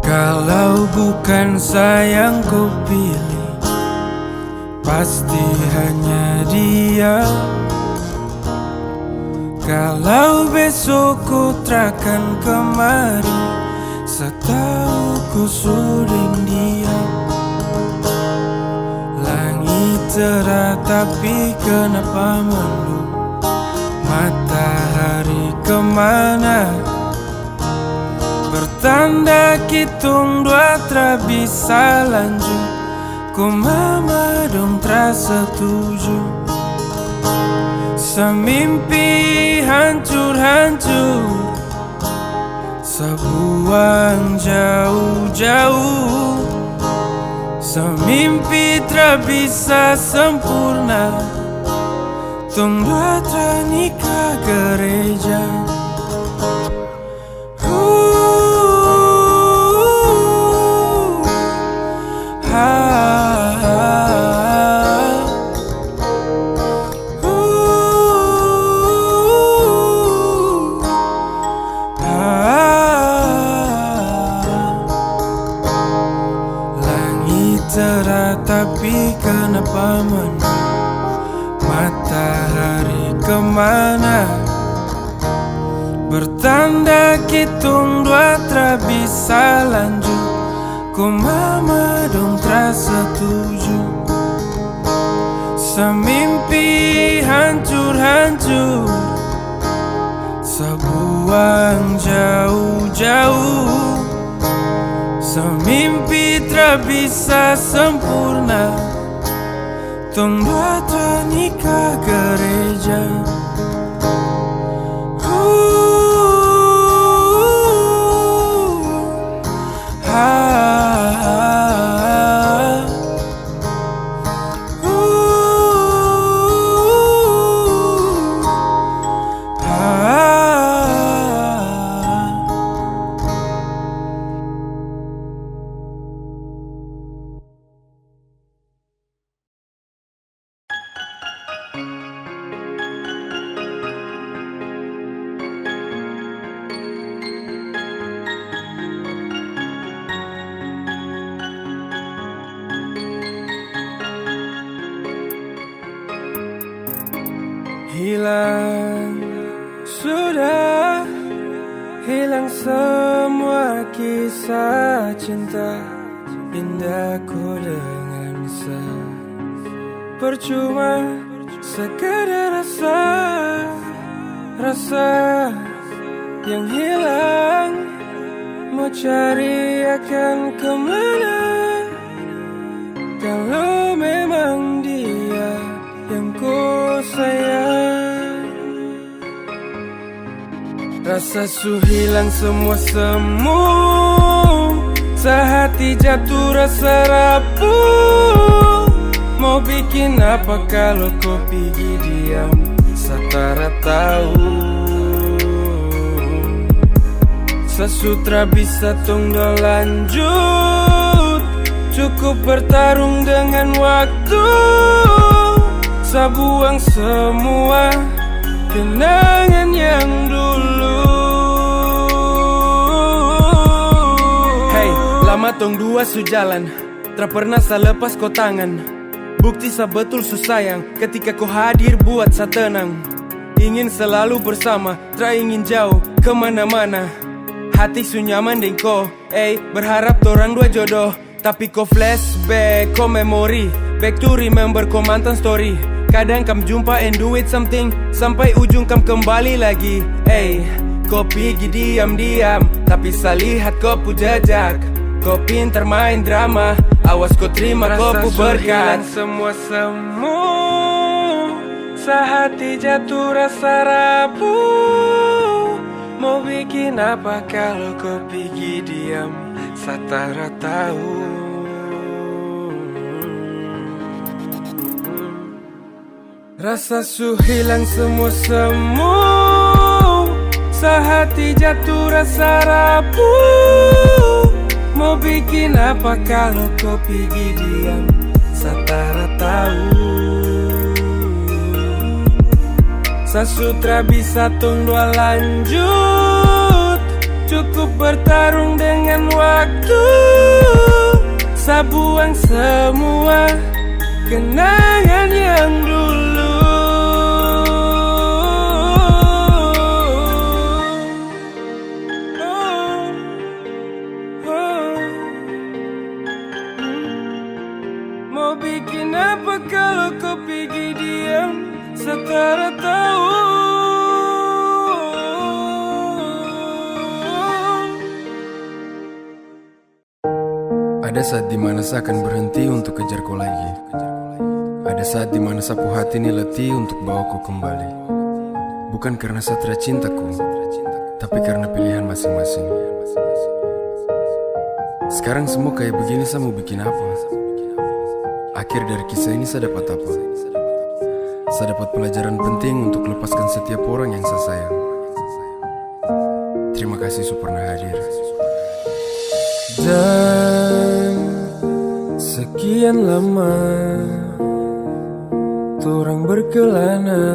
Kalau bukan sayang ku pilih, pasti hanya dia. Kalau besok ku takkan kemari, setahu ku sudah dia. Langit cerah tapi kenapa mendung? Matahari kemana? Bertanda kitung dua tra bisa lanjut. Ku mama dong tra setuju. Semimpi hancur-hancur, sebuang jauh-jauh. Semimpi tra bisa sempurna, tong dua tra nikah gereja. Cerah tapi kenapa mendung? Matahari kemana? Bertanda kitung dua tra bisa lanjut. Ku mama dong tra setuju. Semimpi hancur-hancur, sebuang jauh-jauh. Semimpi tak bisa sempurna, tong dua nikah gereja. Hilang, sudah hilang semua kisah cinta indahku dengan percuma sekadar rasa yang hilang. Mau cari akan kemana kalau memang dia yang ku sayang. Rasa su hilang semua sehati jatuh rasa rapuh. Mau bikin apa kalau kau pergi diam satara tahu. Sesutra bisa tunggu lanjut, cukup bertarung dengan waktu. Sabuang semua kenangan yang dulu. Hey, lama tong dua su jalan, tak pernah sa lepas kau tangan. Bukti sa betul su sayang, ketika kau hadir buat sa tenang. Ingin selalu bersama, tak ingin jauh kemana-mana. Hati su nyaman deng kau, berharap torang dua jodoh. Tapi kau flashback, kau memori, back to remember kau mantan story. Kadang kam jumpa and do it something, sampai ujung kam kembali lagi. Kau pergi diam-diam, tapi saya lihat kau pu jejak. Kau pintar main drama, awas kau terima kau pu berkat. Semua sehati jatuh rasa rapuh. Mau bikin apa kalau kau pergi diam satara tahu. Rasa su hilang semua sehati jatuh rasa rapuh. Mau bikin apa kalau kau pergi diam satara tahu. Sasutra bisa tunggu lanjut, cukup bertarung dengan waktu. Sabuang semua kenangan yang dulu. Mau bikin apa kalau kau pergi diam setara tahu. Ada saat dimana saya akan berhenti untuk kejar kau lagi. Ada saat dimana sapu hati ini letih untuk bawa kau kembali. Bukan karena saya tidak cintaku, tapi karena pilihan masing-masing. Sekarang semua kayak begini, saya mau bikin apa? Akhir dari kisah ini saya dapat apa? Saya dapat pelajaran penting untuk lepaskan setiap orang yang saya sayang. Terima kasih sudah pernah hadir. Dan sekian lama torang berkelana,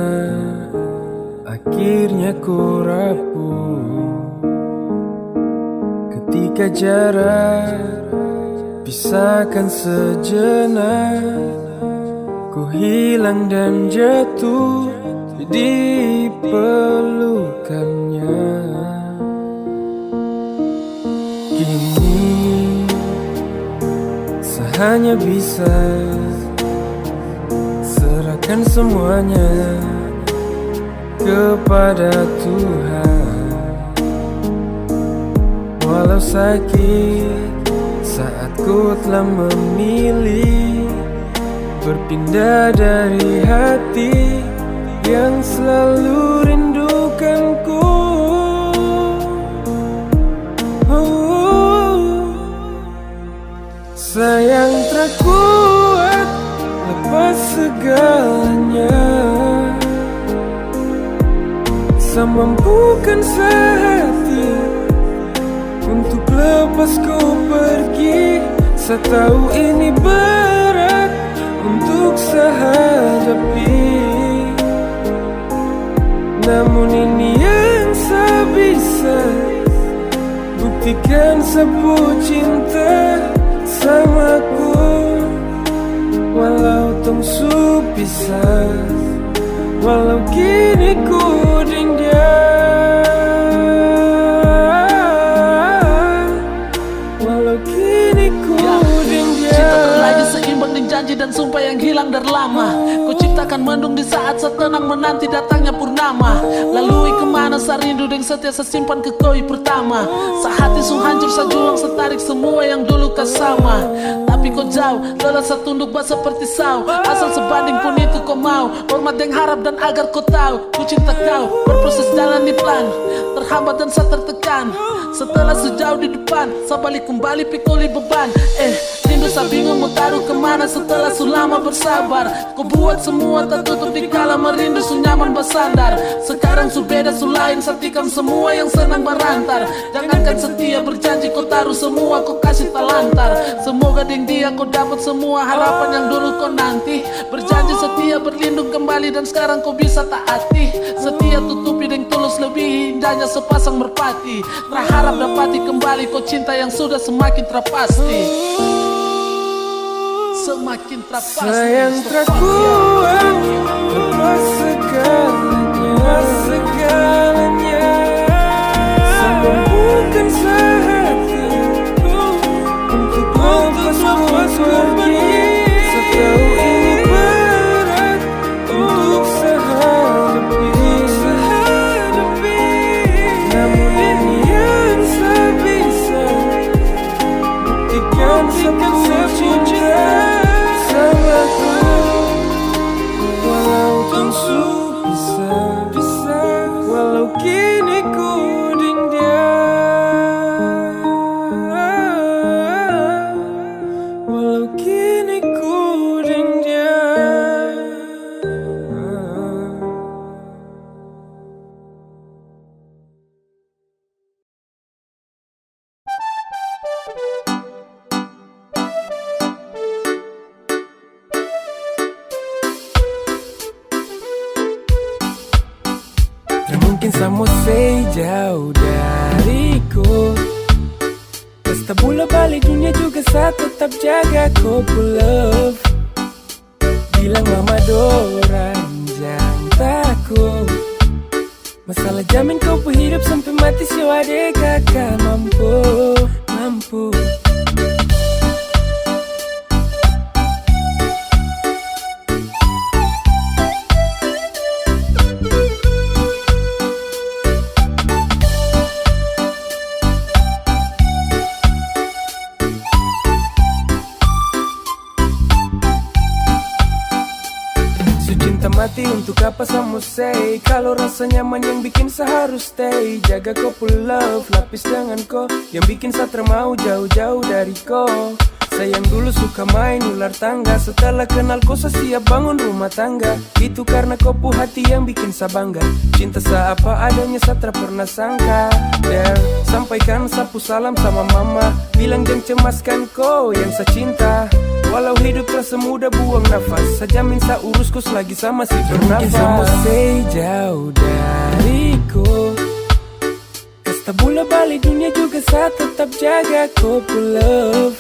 akhirnya ku rapuh. Ketika jarak pisahkan sejenak, ku hilang dan jatuh di pelukannya. Kini saya hanya bisa serahkan serahkan semuanya kepada Tuhan. Walau sakit saat ku telah memilih berpindah dari hati yang selalu rindukanku. Sayang tak kuat lepas segalanya, semampukan sehati untuk lepas kau pergi. Saya tahu ini berat untuk saya hadapi, namun ini yang saya bisa buktikan. Sebuah cinta sama ku, walau tong su pisah, walau kini ku ding dia, walau kini ku ding dia. Cinta terlaju seimbang dengan janji dan sumpah yang hilang dari lama. Kau ciptakan mendung di saat setenang menanti datangnya purnama. Lalui kemana saya rindu dengan setia saya simpan ke koi pertama. Sehati su hancur saya julang setarik semua yang dulu kau sama. Tapi kau jauh, lelah saya tunduk bah seperti sau. Asal sebanding pun itu kau mau. Hormat yang harap dan agar kau tahu ku cinta kau, berproses jalan di plan. Terhambat dan saya tertekan. Setelah sejauh di depan, saya balik kembali pikuli beban. Rindu saya bingung mau taruh kemana setelah selama bersabar. Kau buat semua tertutup di kala merindu su nyaman bersandar. Sekarang su beda su lain, satikan semua yang senang berantar. Jangankan setia berjanji kau taruh semua kau kasih talantar. Semoga dengan dia kau dapat semua harapan yang dulu kau nanti. Berjanji setia berlindung kembali dan sekarang kau bisa taati. Setia tutupi dengan tulus lebih indahnya sepasang merpati. Terharap dapati kembali kau cinta yang sudah semakin terpasti. Semakin terpasti. Sayang tak kuat lepas segalanya, semampukan sehati untuk lepas pergi. Setahu ini berat untuk sehadapi, namun ini yang saya bisa buktikan. Sebuah cinta sama ku, walau tungsu bisa, walau kini ku ding dia, walau kini ku ding dia. Mungkin sama say jauh dariku, pesta bola balik dunia juga saya tetap jaga kau pull love. Bilang mama dorang jangan takut, masalah jamin kau hidup sampai mati siwa dek kakak mampu. Mati untuk apa sama say, kalau rasa nyaman yang bikin saya harus stay. Jaga kau pull love, lapis dengan kau yang bikin saya termau jauh-jauh dari kau. Sayang dulu suka main ular tangga, setelah kenal kau saya siap bangun rumah tangga. Itu karena kau pu hati yang bikin saya bangga. Cinta saya apa adanya saya tak pernah sangka. Sampaikan sapu salam sama mama, bilang jangan cemaskan kau yang saya cinta. Walau hidup terasa mudah buang nafas, saya jamin saya urus kau selagi sama si bernafas. Sama say jauh dariku, pesta bola balik dunia juga saya tetap jaga kau pull love.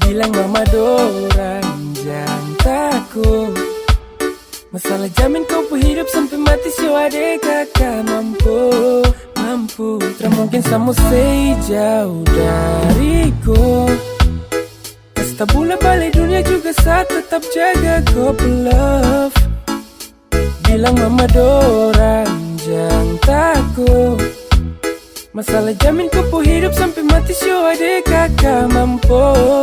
Bilang mama dorang jangan takut, masalah jamin kau hidup sampai mati siwa dek kakak mampu. Tak mungkin sama say jauh dariku, Tak boleh balik dunia juga saat tetap jaga couple love. Bilang mama dorang jangan takut, masalah jamin kupu hidup sampai mati. Show adek kakak mampu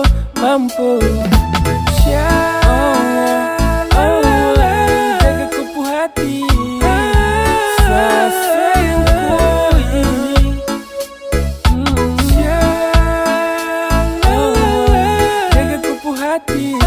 jaga kupu hati sayangku ini. Jaga kupu hati